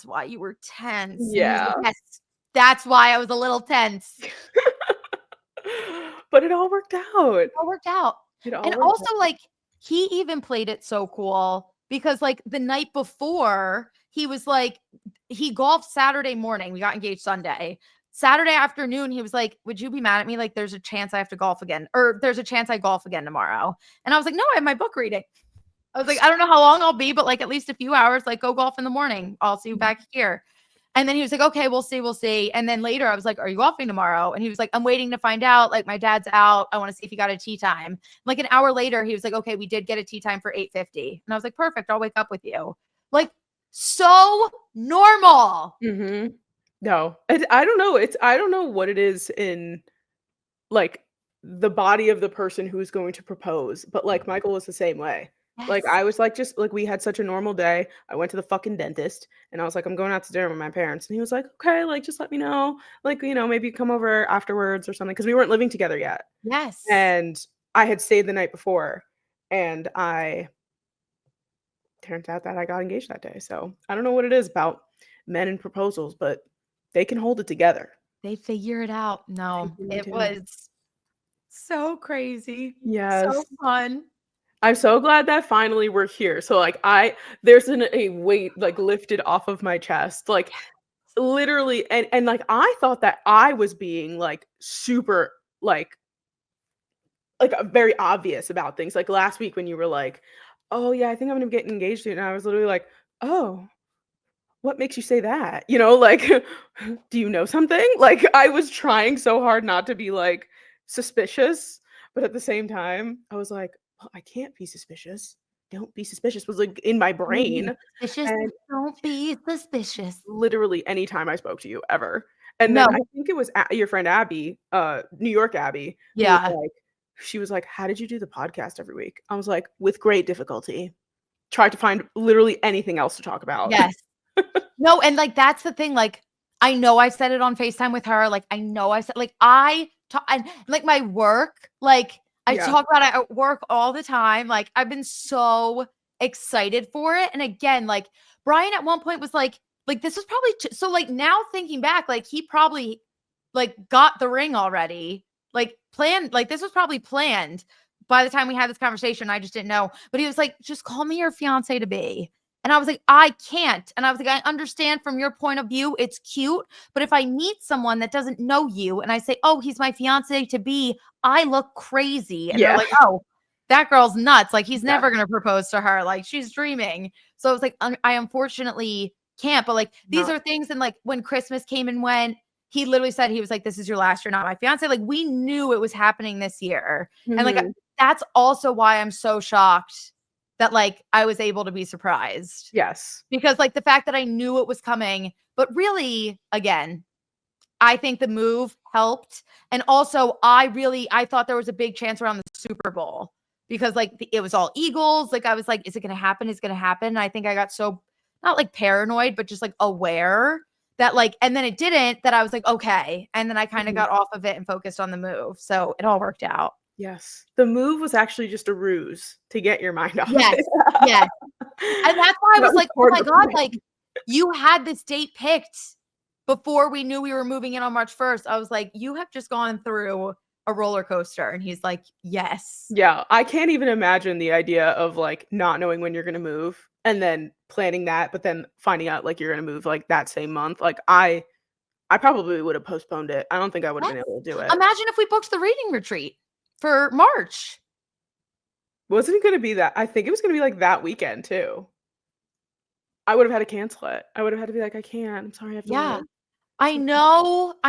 why you were tense. Yeah. Like, yes, that's why I was a little tense. But it all worked out. It all worked out. And also, like, he even played it so cool because, like, the night before, he was like, he golfed Saturday morning. We got engaged Sunday. Saturday afternoon, he was like, would you be mad at me? Like, there's a chance I have to golf again, or there's a chance I golf again tomorrow. And I was like, no, I have my book reading. I was like, I don't know how long I'll be, but like at least a few hours, like go golf in the morning. I'll see you back here. And then he was like, okay, we'll see. And then later I was like, are you golfing tomorrow? And he was like, I'm waiting to find out. Like my dad's out. I want to see if he got a tee time. Like an hour later, he was like, okay, we did get a tee time for 8:50. And I was like, perfect. I'll wake up with you. Like so normal. Mm-hmm. No, I don't know. I don't know what it is in like the body of the person who's going to propose, but like Michael was the same way. Like Yes. I was like, just like we had such a normal day. I went to the fucking dentist and I was like, I'm going out to dinner with my parents. And he was like, okay, like just let me know. Like, you know, maybe come over afterwards or something. Cause we weren't living together yet. Yes. And I had stayed the night before and turned out that I got engaged that day. So I don't know what it is about men and proposals, but they can hold it together. They figure it out. No, They it do. was so crazy. Yes. So fun. I'm so glad that finally we're here. So like there's a weight like lifted off of my chest. Like literally and like I thought that I was being like super like very obvious about things. Like last week when you were like, "Oh yeah, I think I'm going to get engaged soon." And I was literally like, "Oh, what makes you say that?" You know, like do you know something? Like I was trying so hard not to be like suspicious, but at the same time, I was like, well, I can't be suspicious. Don't be suspicious was like in my brain. Suspicious. And Don't be suspicious. literally anytime I spoke to you ever. And No. then I think it was your friend Abby, New York Abby. Yeah. She was like, how did you do the podcast every week? I was like, with great difficulty. Tried to find literally anything else to talk about. Yes. No, and like that's the thing. Like, I know I said it on FaceTime with her. Like, I know I said like and like my work, like I talk about it at work all the time. Like, I've been so excited for it. And again, like Brian at one point was like this was probably so like now thinking back, like he probably like got the ring already, like planned, like this was probably planned by the time we had this conversation. I just didn't know, but he was like, just call me your fiance to be. And I was like, I can't. And I was like, I understand from your point of view, it's cute. But if I meet someone that doesn't know you and I say, oh, he's my fiance to be, I look crazy. And they're like, oh, that girl's nuts. Like, he's never going to propose to her. Like, she's dreaming. So I was like, I unfortunately can't. But like, these are things. And like, when Christmas came and went, he literally said, he was like, this is your last year, not my fiance. Like, we knew it was happening this year. And like, that's also why I'm so shocked that like I was able to be surprised. Yes. Because like the fact that I knew it was coming, but really, again, I think the move helped. And also I thought there was a big chance around the Super Bowl because like it was all Eagles. Like I was like, is it going to happen? Is it going to happen? And I think I got so not like paranoid, but just like aware that like, and then it didn't, that I was like, okay. And then I kind of got off of it and focused on the move. So it all worked out. Yes. The move was actually just a ruse to get your mind off. Yes. Yes. And that's why I was like, oh my God, like you had this date picked before we knew we were moving in on March 1st. I was like, you have just gone through a roller coaster. And he's like, yes. Yeah. I can't even imagine the idea of like not knowing when you're going to move and then planning that, but then finding out like you're going to move like that same month. Like I probably would have postponed it. I don't think I would have been able to do it. Imagine if we booked the reading retreat for March. wasn't gonna be that. I think it was gonna be like that weekend too. I would have had to cancel it. I would have had to be like, I can't. I'm sorry, I have to Yeah. work. I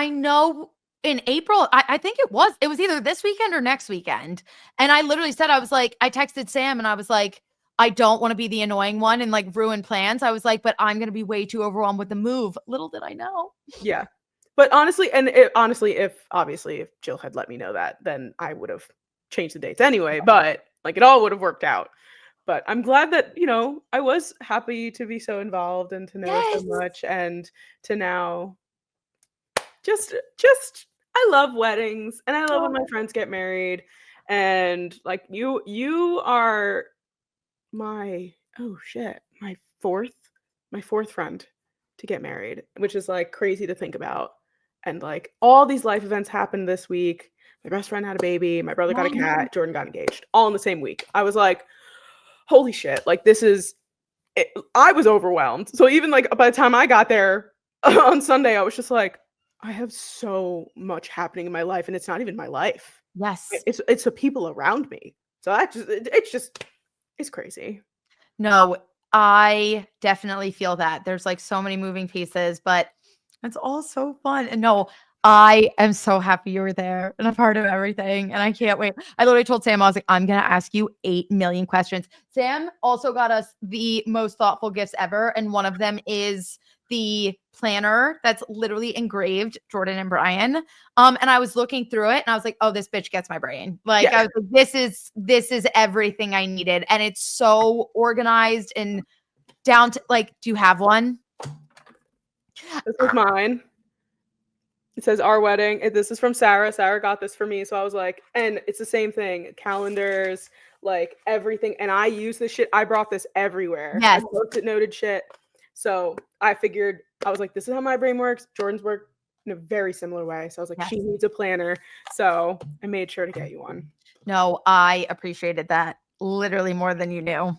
know in April, I think it was either this weekend or next weekend. And I literally said, I was like, I texted Sam and I was like, I don't want to be the annoying one and like ruin plans. I was like, but I'm going to be way too overwhelmed with the move. Little did I know. Yeah. But honestly, and it, honestly, if Jill had let me know that, then I would have changed the dates anyway. But like it all would have worked out. But I'm glad that, I was happy to be so involved and to know so Yes. much and to now just I love weddings and I love when my friends get married and like you are my oh shit, my fourth friend to get married, which is like crazy to think about. And like all these life events happened this week. My best friend had a baby, my brother got a cat, Jordan got engaged, all in the same week. I was like, holy shit, like this is it, I was overwhelmed. So even like by the time I got there on Sunday, I was just like, I have so much happening in my life, and it's not even my life. Yes. It's the people around me. So it's crazy. No, I definitely feel that. There's like so many moving pieces, but it's all so fun. And no, I am so happy you were there and a part of everything. And I can't wait. I literally told Sam, I was like, I'm going to ask you 8 million questions. Sam also got us the most thoughtful gifts ever. And one of them is the planner that's literally engraved Jordyn and Brian. And I was looking through it and I was like, oh, this bitch gets my brain. Like Yeah. I was like, this is everything I needed. And it's so organized and down to like, do you have one? This is mine. It says our wedding. This is from Sarah. Sarah got this for me. So I was like, and it's the same thing. Calendars, like everything. And I use this shit. I brought this everywhere. Yes. I post-it noted shit. So I figured, I was like, this is how my brain works. Jordan's work in a very similar way. So I was like, Yes. she needs a planner. So I made sure to get you one. No, I appreciated that literally more than you knew.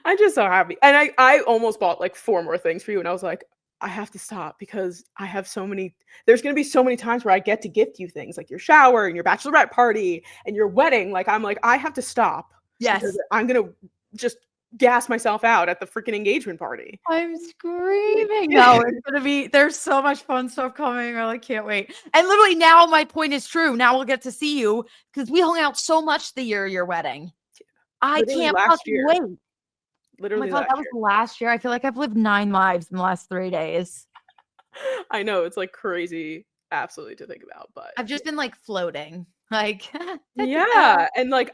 I'm just so happy. And I almost bought like 4 more things for you. And I was like, I have to stop because I have so many. There's going to be so many times where I get to gift you things like your shower and your bachelorette party and your wedding. Like, I'm like, I have to stop. Yes. Because I'm going to just gas myself out at the freaking engagement party. I'm screaming. No, it's going to be, there's so much fun stuff coming. I like, can't wait. And literally now my point is true. Now we'll get to see you because we hung out so much the year of your wedding. I Literally can't last fucking year. wait. Oh Literally my God, that was last year. I feel like I've lived 9 lives in the last 3 days. I know, it's like crazy absolutely to think about, but I've just been like floating. Like, yeah. And like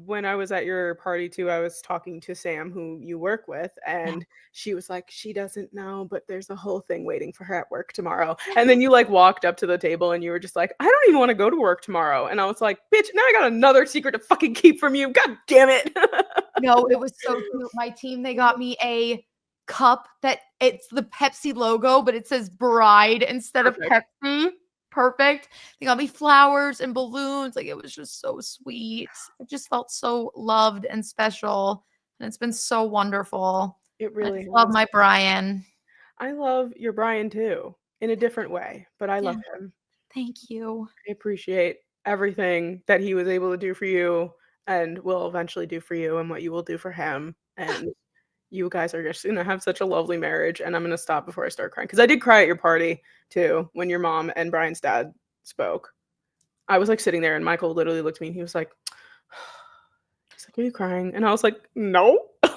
when I was at your party too, I was talking to Sam, who you work with, and she was like, she doesn't know, but there's a whole thing waiting for her at work tomorrow. And then you like walked up to the table and you were just like, I don't even want to go to work tomorrow. And I was like, bitch, now I got another secret to fucking keep from you. God damn it. No, it was so cute. My team, they got me a cup that it's the Pepsi logo, but it says bride instead of Pepsi. Perfect. They got me flowers and balloons. Like, it was just so sweet. I just felt so loved and special. And it's been so wonderful. It really I love my Brian. I love your Brian too, in a different way, but I love him. Thank you. I appreciate everything that he was able to do for you and will eventually do for you and what you will do for him. And you guys are just gonna have such a lovely marriage. And I'm gonna stop before I start crying because I did cry at your party too when your mom and Brian's dad spoke. I was like sitting there and Michael literally looked at me and he was like, are you crying? And I was like, no, I'm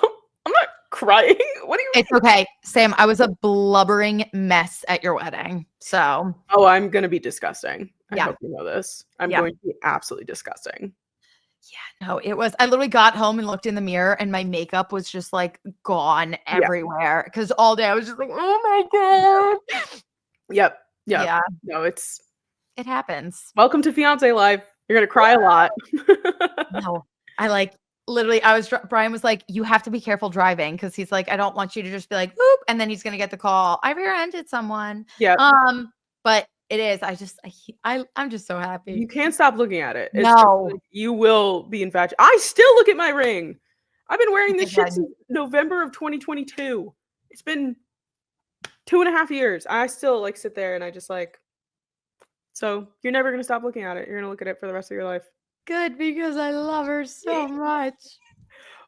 not crying. What do you mean? It's okay, Sam. I was a blubbering mess at your wedding. So, oh, I'm gonna be disgusting. I Yeah. hope you know this. I'm going to be absolutely disgusting. yeah, no, it was. I literally got home and looked in the mirror, and my makeup was just like gone everywhere because all day I was just like, oh my God. Yep. Yeah. No, It happens. welcome to Fiancé Life. You're gonna cry a lot. No, I like literally. Brian was like, you have to be careful driving because he's like, I don't want you to just be like, oop, and then he's gonna get the call. I rear-ended someone. Yeah. But it is. I'm just so happy. You can't stop looking at it. It's No. just like, you will be infatuated. I still look at my ring. I've been wearing this shit since November of 2022. It's been 2.5 years. I still like sit there and I just like. So you're never gonna stop looking at it. You're gonna look at it for the rest of your life. Good, because I love her so much.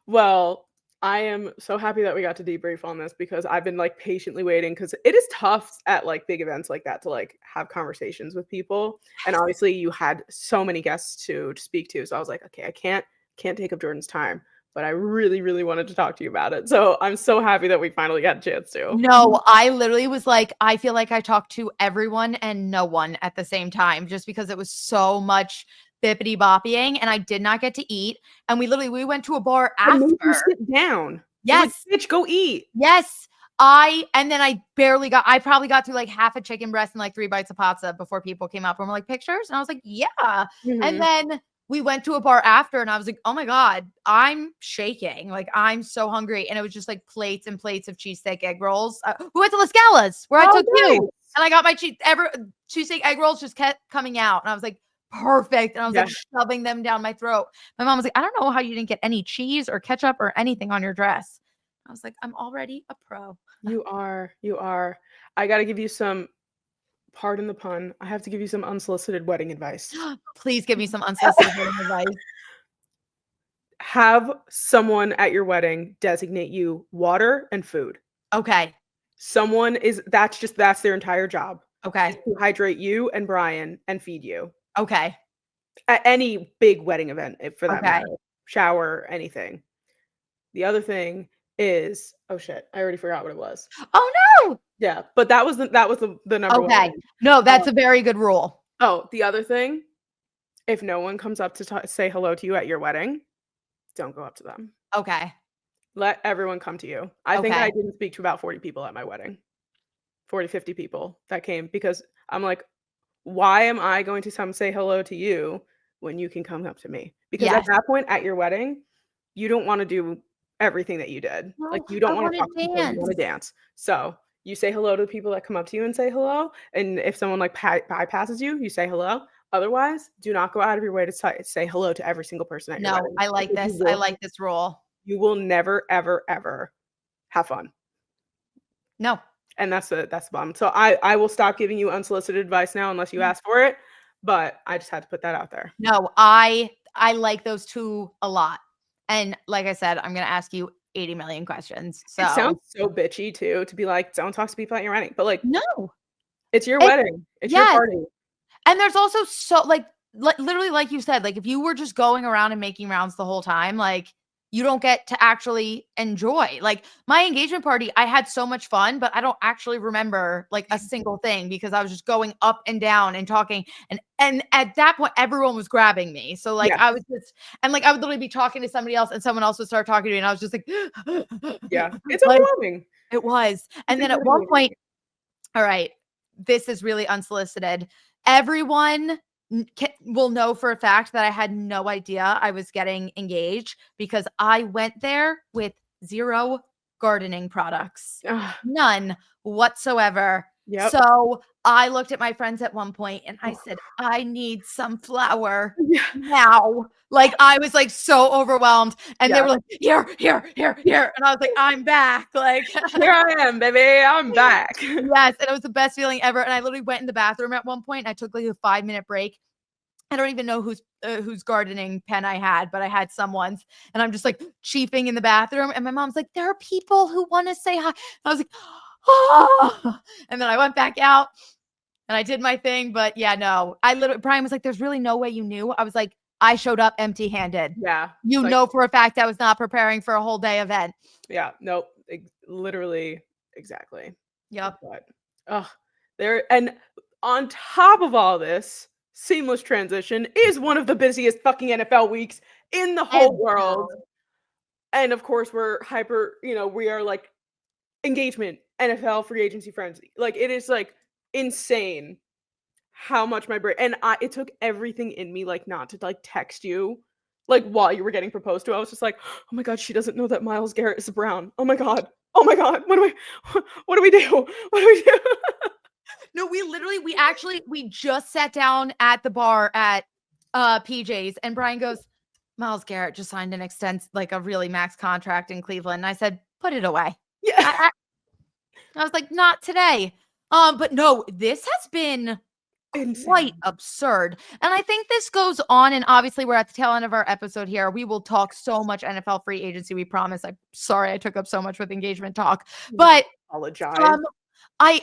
Well, I am so happy that we got to debrief on this because I've been like patiently waiting because it is tough at like big events like that to like have conversations with people. And obviously you had so many guests to speak to. So I was like, okay, I can't take up Jordan's time. But I really, really wanted to talk to you about it. So I'm so happy that we finally got a chance to. No, I literally was like, I feel like I talked to everyone and no one at the same time, just because it was so much bippity bopping and I did not get to eat. And we went to a bar I made you after. sit down. Yes. Like, bitch, go eat. Yes. And then I probably got through like half a chicken breast and like 3 bites of pizza before people came up and were like, pictures? And I was like, yeah. And Mhm. then we went to a bar after and I was like, oh my God, I'm shaking. Like, I'm so hungry. And it was just like plates and plates of cheesesteak egg rolls. We went to Las Galas where I took you. nice. And I got my cheesesteak egg rolls just kept coming out. And I was like, perfect. And I was like shoving them down my throat. My mom was like, I don't know how you didn't get any cheese or ketchup or anything on your dress. I was like, I'm already a pro. You are. I got to give you some, pardon the pun, I have to give you some unsolicited wedding advice. Please give me some unsolicited wedding advice. Have someone at your wedding designate you water and food. Okay. That's their entire job. Okay. Is to hydrate you and Brian and feed you. Okay. At any big wedding event, for that Okay. matter. Shower, anything. The other thing is, oh shit, I already forgot what it was. Oh no. Yeah, but that was the number one. Okay. Thing. No, that's a very good rule. Oh, the other thing, if no one comes up to say hello to you at your wedding, don't go up to them. Okay. Let everyone come to you. I think I didn't speak to about 40 people at my wedding. 40, 50 people that came because I'm like, why am I going to come say hello to you when you can come up to me? Because at that point at your wedding, you don't want to do everything that you did. No, Like you don't I want to talk to people, you want to dance. So you say hello to the people that come up to you and say hello. And if someone like bypasses you, you say hello. Otherwise, do not go out of your way to say hello to every single person at your wedding. I like this. I like this rule. You will never, ever, ever have fun. No. And that's the bottom. So I will stop giving you unsolicited advice now unless you ask for it. But I just had to put that out there. No, I like those two a lot. And like I said, I'm gonna ask you 80 million questions. So it sounds so bitchy too to be like, don't talk to people at your wedding. But like, no, it's your wedding. It's your party. And there's also literally, like you said, like if you were just going around and making rounds the whole time, like you don't get to actually enjoy. Like my engagement party, I had so much fun, but I don't actually remember like a single thing because I was just going up and down and talking. And at that point, everyone was grabbing me. So like I was just, and like I would literally be talking to somebody else and someone else would start talking to me. And I was just like, yeah, it's overwhelming. It was. And then at one point, all right, this is really unsolicited. Everyone will know for a fact that I had no idea I was getting engaged because I went there with 0 gardening products. None whatsoever. Yep. So I looked at my friends at one point and I said, I need some flour now. Like I was like so overwhelmed and they were like, here. And I was like, I'm back. Like here I am, baby. I'm back. Yes. And it was the best feeling ever. And I literally went in the bathroom at one point and I took like a 5-minute break. I don't even know whose gardening pen I had, but I had someone's and I'm just like chiefing in the bathroom. And my mom's like, there are people who want to say hi. And I was like, oh, and then I went back out and I did my thing. But yeah, no, Brian was like, there's really no way you knew. I was like, I showed up empty handed. Yeah. You know, for a fact, I was not preparing for a whole day event. Yeah. Nope. Literally. Exactly. Yep. But, and on top of all this, seamless transition is one of the busiest fucking NFL weeks in the whole world. And of course, we're we are like engagement, NFL free agency frenzy. Like it is like insane how much my brain and it took everything in me like not to like text you like while you were getting proposed to. I was just like, oh my god, she doesn't know that Myles Garrett is brown. Oh my god. What do we do? No, we just sat down at the bar at PJ's and Brian goes, Myles Garrett just signed like a really max contract in Cleveland. And I said, put it away. Yeah. I was like, not today. But no, this has been quite absurd. And I think this goes on, and obviously we're at the tail end of our episode here. We will talk so much NFL free agency, we promise. I'm sorry I took up so much with engagement talk, but apologize.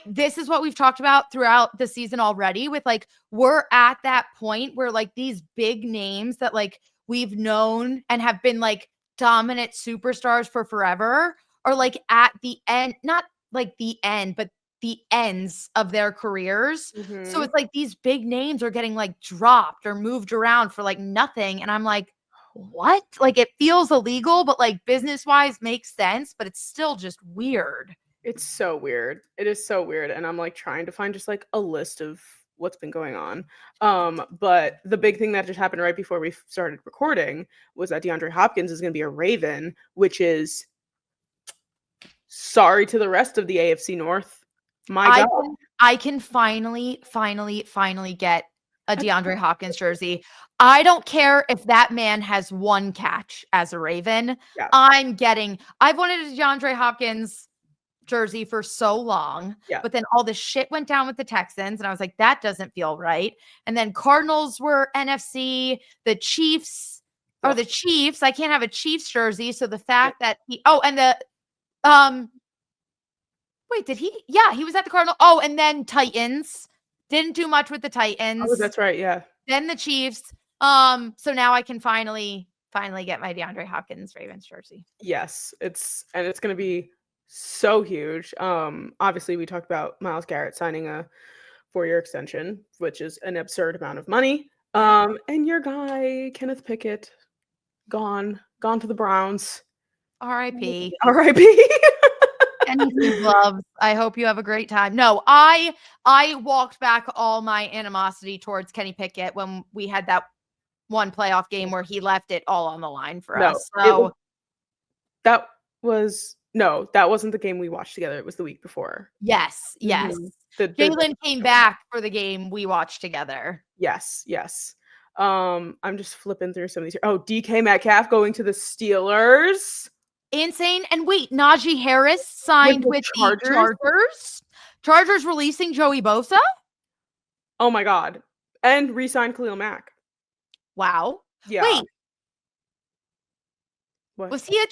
This is what we've talked about throughout the season already, with like, we're at that point where like these big names that like we've known and have been like dominant superstars for forever are like at the end, not like the end, but the ends of their careers. So it's like these big names are getting like dropped or moved around for like nothing. And I'm like, what? Like, it feels illegal, but like business wise makes sense, but it's still just weird. It's so weird. It is so weird. And I'm like trying to find just like a list of what's been going on. But the big thing that just happened right before we started recording was that DeAndre Hopkins is going to be a Raven, which is sorry to the rest of the AFC North. My God. I can finally get a DeAndre Hopkins jersey. I don't care if that man has one catch as a Raven. Yeah. I've wanted a DeAndre Hopkins jersey for so long, but then all this shit went down with the Texans, and I was like, that doesn't feel right. And then Cardinals were NFC, the Chiefs are the Chiefs. I can't have a Chiefs jersey. So the fact that wait, did he? Yeah, he was at the Cardinal. Oh, and then Titans. Didn't do much with the Titans. Oh, that's right. Yeah. Then the Chiefs. So now I can finally get my DeAndre Hopkins Ravens jersey. Yes, it's going to be so huge. Obviously we talked about Myles Garrett signing a 4-year extension, which is an absurd amount of money. And your guy, Kenneth Pickett, gone to the Browns. R.I.P. R.I.P. Anything gloves. I hope you have a great time. No, I walked back all my animosity towards Kenny Pickett when we had that one playoff game where he left it all on the line for us. So that wasn't the game we watched together. It was the week before. Yes. Jalen came back for the game we watched together. Yes. I'm just flipping through some of these. Oh, DK Metcalf going to the Steelers. Insane. And wait, Najee Harris signed with the Chargers. Chargers releasing Joey Bosa. Oh my God. And re-signed Khalil Mack. Wow. Yeah. Wait. What? Was he a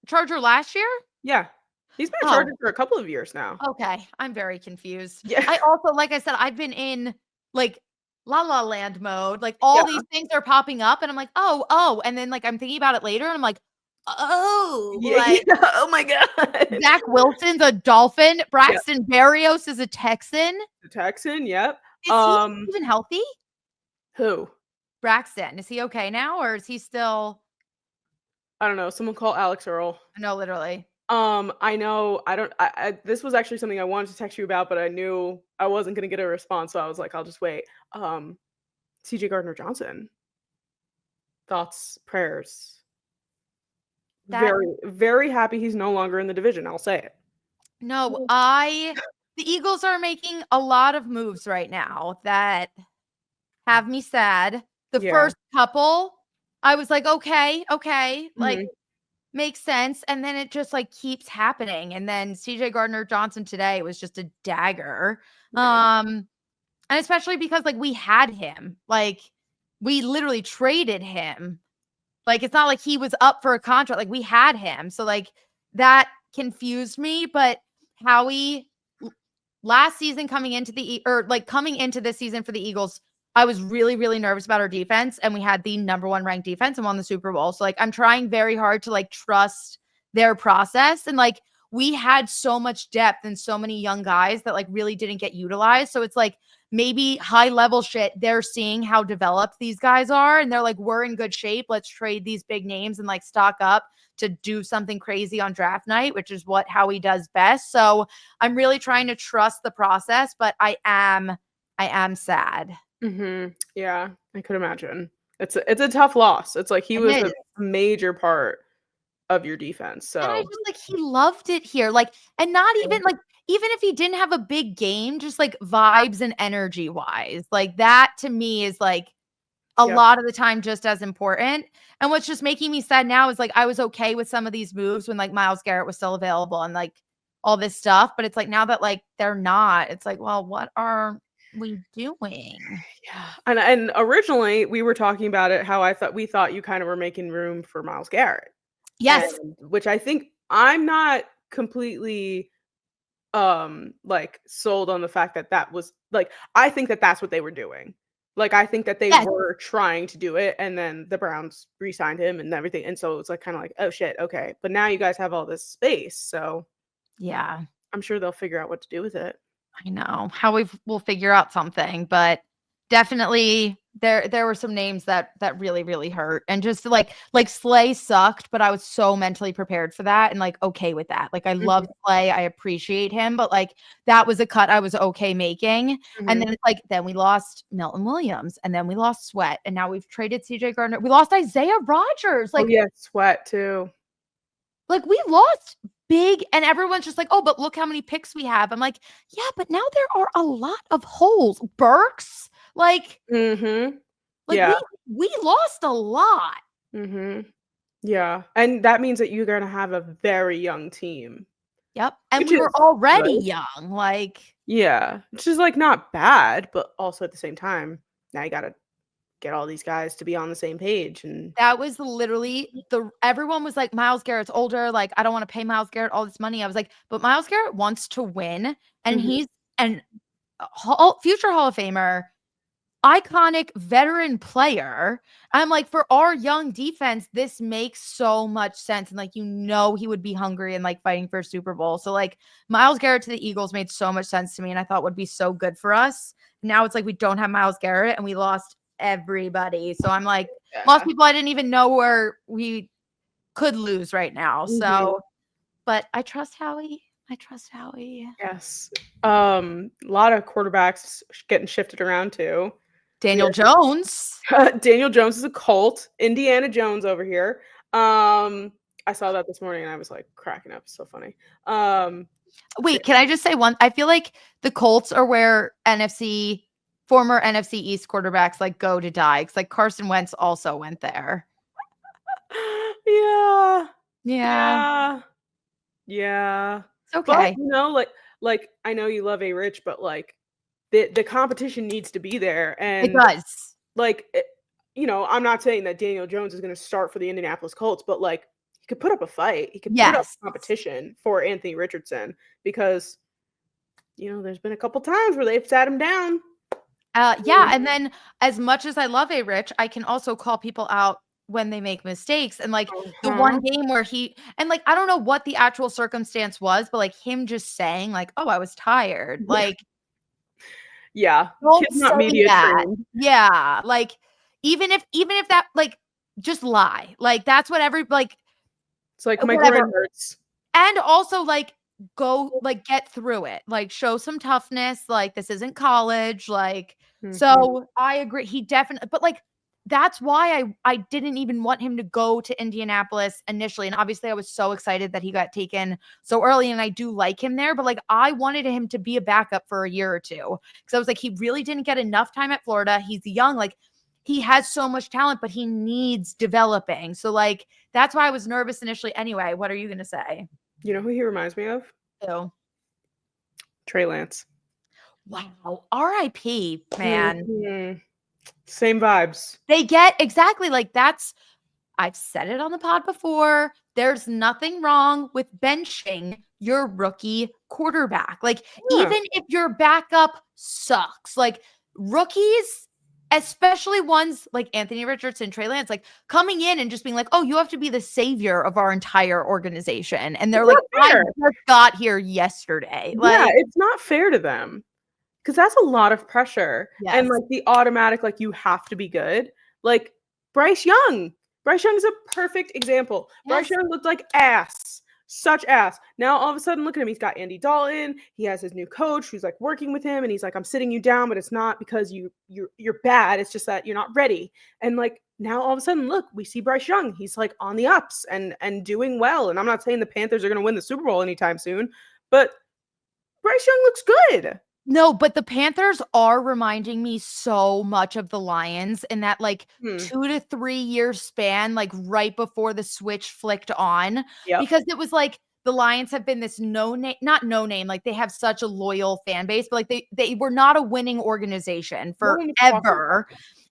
Charger last year? Yeah. He's been a Charger for a couple of years now. Okay. I'm very confused. Yeah. I also, like I said, I've been in like La La Land mode. Like all these things are popping up and I'm like, oh. And then like I'm thinking about it later and I'm like, oh. Oh my God. Zach Wilson's a Dolphin. Braxton Berrios is a Texan. The Texan, yep. Is he even healthy? Who? Braxton. Is he okay now or is he still? I don't know. Someone call Alex Earl. No, literally. I know. This was actually something I wanted to text you about, but I knew I wasn't going to get a response. So I was like, I'll just wait. CJ Gardner-Johnson. Thoughts, prayers. Very, very happy he's no longer in the division. I'll say it. No, the Eagles are making a lot of moves right now that have me sad. The first couple, I was like, okay, like makes sense. And then it just like keeps happening. And then CJ Gardner-Johnson today was just a dagger. And especially because like we had him, like we literally traded him. Like, it's not like he was up for a contract. Like, we had him. So, like, that confused me. But Howie, last season coming into this season for the Eagles, I was really, really nervous about our defense. And we had the #1 ranked defense and won the Super Bowl. So, like, I'm trying very hard to, like, trust their process. And, like, we had so much depth and so many young guys that, like, really didn't get utilized. So, it's like, maybe high level shit, they're seeing how developed these guys are. And they're like, we're in good shape. Let's trade these big names and like stock up to do something crazy on draft night, which is what Howie does best. So I'm really trying to trust the process, but I am sad. Yeah, I could imagine. It's a tough loss. It's like he was a major part of your defense. So and I just like he loved it here. Like, and not even like even if he didn't have a big game, just like vibes and energy wise, like that to me is like a lot of the time just as important. And what's just making me sad now is like I was okay with some of these moves when like Myles Garrett was still available and like all this stuff. But it's like now that like they're not, it's like, well, what are we doing? Yeah. And originally we were talking about it how we thought you kind of were making room for Myles Garrett. Yes. And which I think I'm not completely like sold on the fact that was like I think that that's what they were doing. Like I think that they Yes. were trying to do it and then the Browns re-signed him and everything and so it's like kind of like oh shit, okay. But now you guys have all this space, so Yeah. I'm sure they'll figure out what to do with it. I know how we'll figure out something, but definitely there were some names that really hurt, and just like Slay sucked, but I was so mentally prepared for that and like okay with that. Like I love Slay, I appreciate him, but like that was a cut I was okay making. And then it's like then we lost Milton Williams, and then we lost Sweat, and now we've traded CJ Gardner. We lost Isaiah Rodgers. Like oh yeah, Sweat too. like we lost big, and everyone's just like, oh, but look how many picks we have. I'm like, yeah, but now there are a lot of holes. Burks, like Yeah. we lost a lot. Yeah. And that means that you're gonna have a very young team. Yep. And Which we were is already good. young. Like, Yeah. Which is like not bad, but also at the same time, now you gotta get all these guys to be on the same page and that was literally everyone was like, Myles Garrett's older. Like, I don't want to pay Myles Garrett all this money. I was like, but Myles Garrett wants to win, and he's an future Hall of Famer, iconic veteran player. I'm like, for our young defense, this makes so much sense. And like, he would be hungry and like fighting for a Super Bowl. So like Myles Garrett to the Eagles made so much sense to me, and I thought would be so good for us. Now it's like we don't have Myles Garrett and we lost everybody. So I'm like, lost people I didn't even know where we could lose right now. So, but I trust Howie. Yes. A lot of quarterbacks getting shifted around too. Daniel Jones. Daniel Jones is a Colt. Indiana Jones over here. I saw that this morning and I was like cracking up. It's so funny. Wait, can I just say one? I feel like the Colts are where former NFC East quarterbacks like go to die. Cause like Carson Wentz also went there. Yeah. It's okay. But like I know you love A Rich, but like the competition needs to be there. And it does. Like I'm not saying that Daniel Jones is going to start for the Indianapolis Colts, but like he could put up a fight. He could put up competition for Anthony Richardson because there's been a couple times where they've sat him down. And then as much as I love A Rich, I can also call people out when they make mistakes. And like the one game where I don't know what the actual circumstance was, but like him just saying like, oh, I was tired. Like, yeah, kid's not media trained. Yeah, like even if that like just lie. Like that's what it's like my groin hurts. And also like go like get through it. Like show some toughness. Like this isn't college. Like so I agree. He definitely, but like that's why I didn't even want him to go to Indianapolis initially. And obviously I was so excited that he got taken so early, and I do like him there, but like I wanted him to be a backup for a year or two. Cause I was like, he really didn't get enough time at Florida. He's young. Like he has so much talent, but he needs developing. So like, that's why I was nervous initially. Anyway, what are you going to say? You know who he reminds me of? Who? Trey Lance. Wow. R.I.P. man. Same vibes. They get exactly like I've said it on the pod before. There's nothing wrong with benching your rookie quarterback. Like even if your backup sucks, like rookies, especially ones like Anthony Richardson, Trey Lance, like coming in and just being like, oh, you have to be the savior of our entire organization. And they're like, I just got here yesterday. Like, it's not fair to them. Because that's a lot of pressure. Yes. And like the automatic, like you have to be good. Like Bryce Young. Bryce Young is a perfect example. Yes. Bryce Young looked like ass. Such ass. Now all of a sudden, look at him. He's got Andy Dalton. He has his new coach who's like working with him, and he's like, I'm sitting you down, but it's not because you're bad. It's just that you're not ready. And like now all of a sudden, look, we see Bryce Young. He's like on the ups and doing well. And I'm not saying the Panthers are gonna win the Super Bowl anytime soon, but Bryce Young looks good. No, but the Panthers are reminding me so much of the Lions in that like 2 to 3 year span, like right before the switch flicked on, because it was like the Lions have been this not no name, like they have such a loyal fan base, but like they were not a winning organization forever.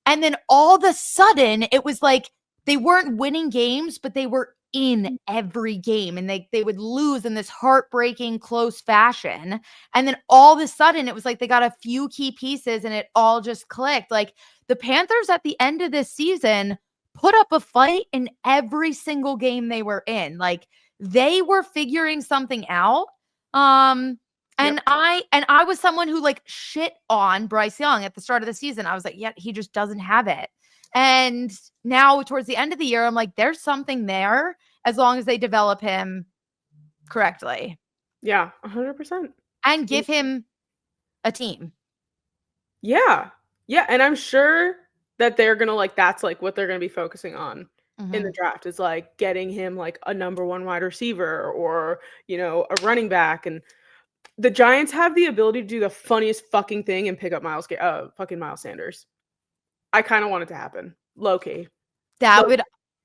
And then all of a sudden it was like they weren't winning games, but they were in every game, and they would lose in this heartbreaking close fashion. And then all of a sudden it was like they got a few key pieces and it all just clicked. Like the Panthers at the end of this season put up a fight in every single game they were in. Like they were figuring something out. And I was someone who like shit on Bryce Young at the start of the season. I was like, yeah, he just doesn't have it. And now towards the end of the year, I'm like, there's something there as long as they develop him correctly. Yeah, 100%. And give him a team. Yeah. Yeah. And I'm sure that they're going to like, that's like what they're going to be focusing on in the draft is like getting him like a number one wide receiver or, you know, a running back. And the Giants have the ability to do the funniest fucking thing and pick up fucking Miles Sanders. I kind of want it to happen. Low-key. That would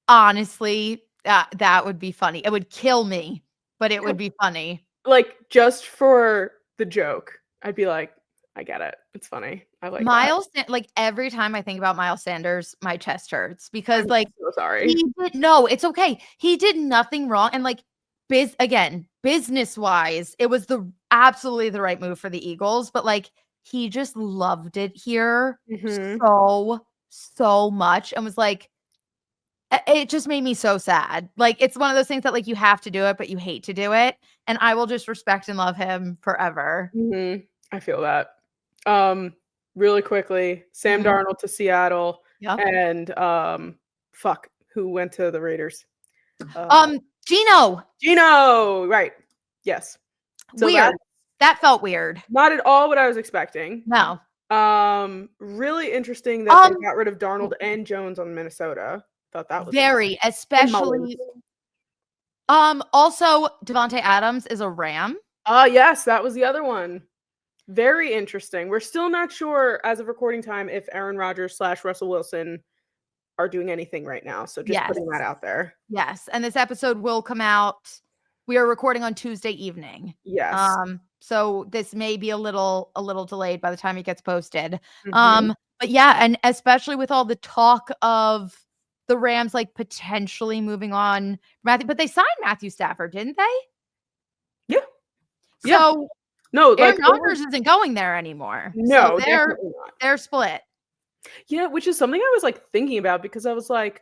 honestly, that would be funny. It would kill me, but it would be funny. Like, just for the joke, I'd be like, I get it. It's funny. I like Miles. Like every time I think about Miles Sanders, my chest hurts because I'm like, so sorry. No, it's okay. He did nothing wrong. And like, business wise, it was absolutely the right move for the Eagles, but like, he just loved it here so much and was like, it just made me so sad. Like, it's one of those things that like you have to do it, but you hate to do it. And I will just respect and love him forever. I feel that. Really quickly, Sam Darnold to Seattle and who went to the Raiders? Gino, right. Yes. So weird. That felt weird. Not at all what I was expecting. No. Really interesting that they got rid of Darnold and Jones on Minnesota. Thought that was very, especially. Also, Devontae Adams is a Ram. Yes, that was the other one. Very interesting. We're still not sure as of recording time if Aaron Rodgers / Russell Wilson are doing anything right now. So just putting that out there. Yes, and this episode will come out. We are recording on Tuesday evening. Yes. So this may be a little delayed by the time it gets posted. But yeah, and especially with all the talk of the Rams like potentially moving on Matthew, but they signed Matthew Stafford, didn't they? Yeah. So no, Aaron Rodgers isn't going there anymore. No, so they're split. Yeah, which is something I was like thinking about because I was like,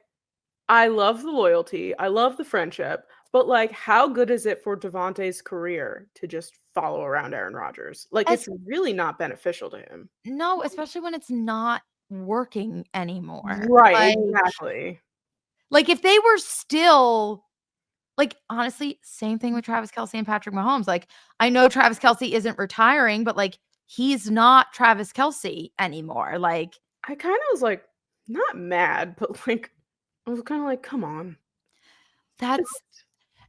I love the loyalty, I love the friendship, but like, how good is it for Devontae's career to just follow around Aaron Rodgers? Like, it's really not beneficial to him. No, especially when it's not working anymore. Right, exactly. Like, if they were still, like, honestly, same thing with Travis Kelce and Patrick Mahomes. Like, I know Travis Kelce isn't retiring, but like, he's not Travis Kelce anymore. Like, I kind of was like, not mad, but like, I was kind of like, come on.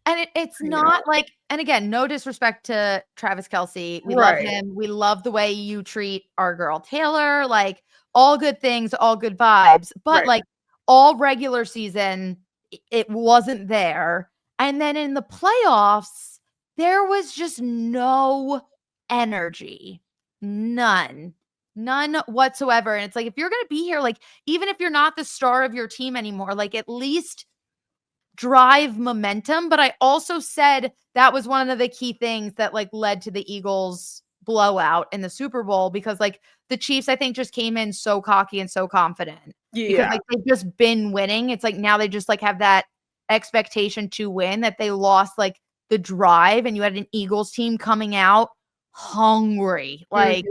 And it's not like, and again, no disrespect to Travis Kelce. We love him. We love the way you treat our girl Taylor. Like, all good things, all good vibes. But like, all regular season, it wasn't there. And then in the playoffs, there was just no energy. None whatsoever. And it's like, if you're going to be here, like, even if you're not the star of your team anymore, like, at least drive momentum. But I also said that was one of the key things that like led to the Eagles blowout in the Super Bowl, because like the Chiefs, I think, just came in so cocky and so confident because like they've just been winning. It's like now they just like have that expectation to win, that they lost like the drive, and you had an Eagles team coming out hungry. Like,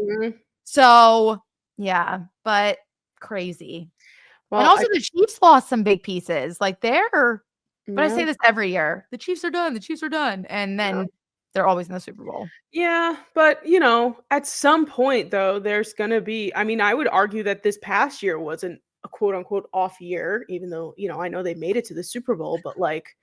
so yeah, but crazy. Well, and also the Chiefs lost some big pieces. Like but I say this every year, the Chiefs are done. And then they're always in the Super Bowl. Yeah, but you know, at some point though, there's going to be, I mean, I would argue that this past year wasn't a quote unquote off year, even though, you know, I know they made it to the Super Bowl, but like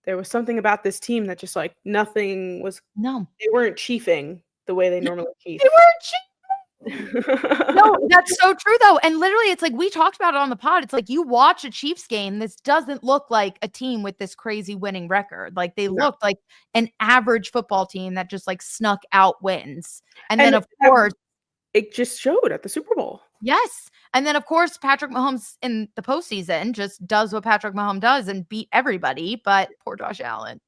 there was something about this team that just like they weren't chiefing the way they normally chief. They weren't chiefing. No, that's so true though. And literally it's like we talked about it on the pod. It's like you watch a Chiefs game, this doesn't look like a team with this crazy winning record. Like they looked like an average football team that just like snuck out wins. And then of course it just showed at the Super Bowl. Yes. And then of course Patrick Mahomes in the postseason just does what Patrick Mahomes does and beat everybody, but poor Josh Allen.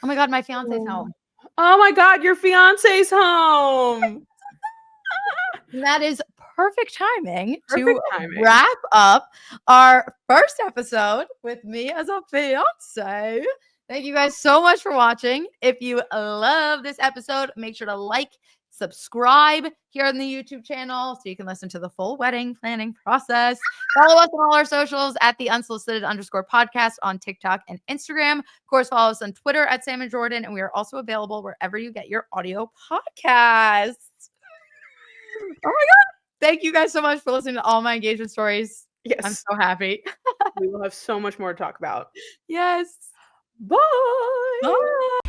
Oh my God, my fiance's home. Oh my God, your fiance's home. That is perfect timing Perfect to timing. wrap up our first episode with me as a fiance. Thank you guys so much for watching. If you love this episode, make sure to like, subscribe here on the YouTube channel so you can listen to the full wedding planning process. Follow us on all our socials at the Unsolicited_podcast on TikTok and Instagram. Of course, follow us on Twitter at Sam and Jordyn, and we are also available wherever you get your audio podcasts. Oh my God. Thank you guys so much for listening to all my engagement stories. Yes. I'm so happy. We will have so much more to talk about. Yes. Bye. Bye.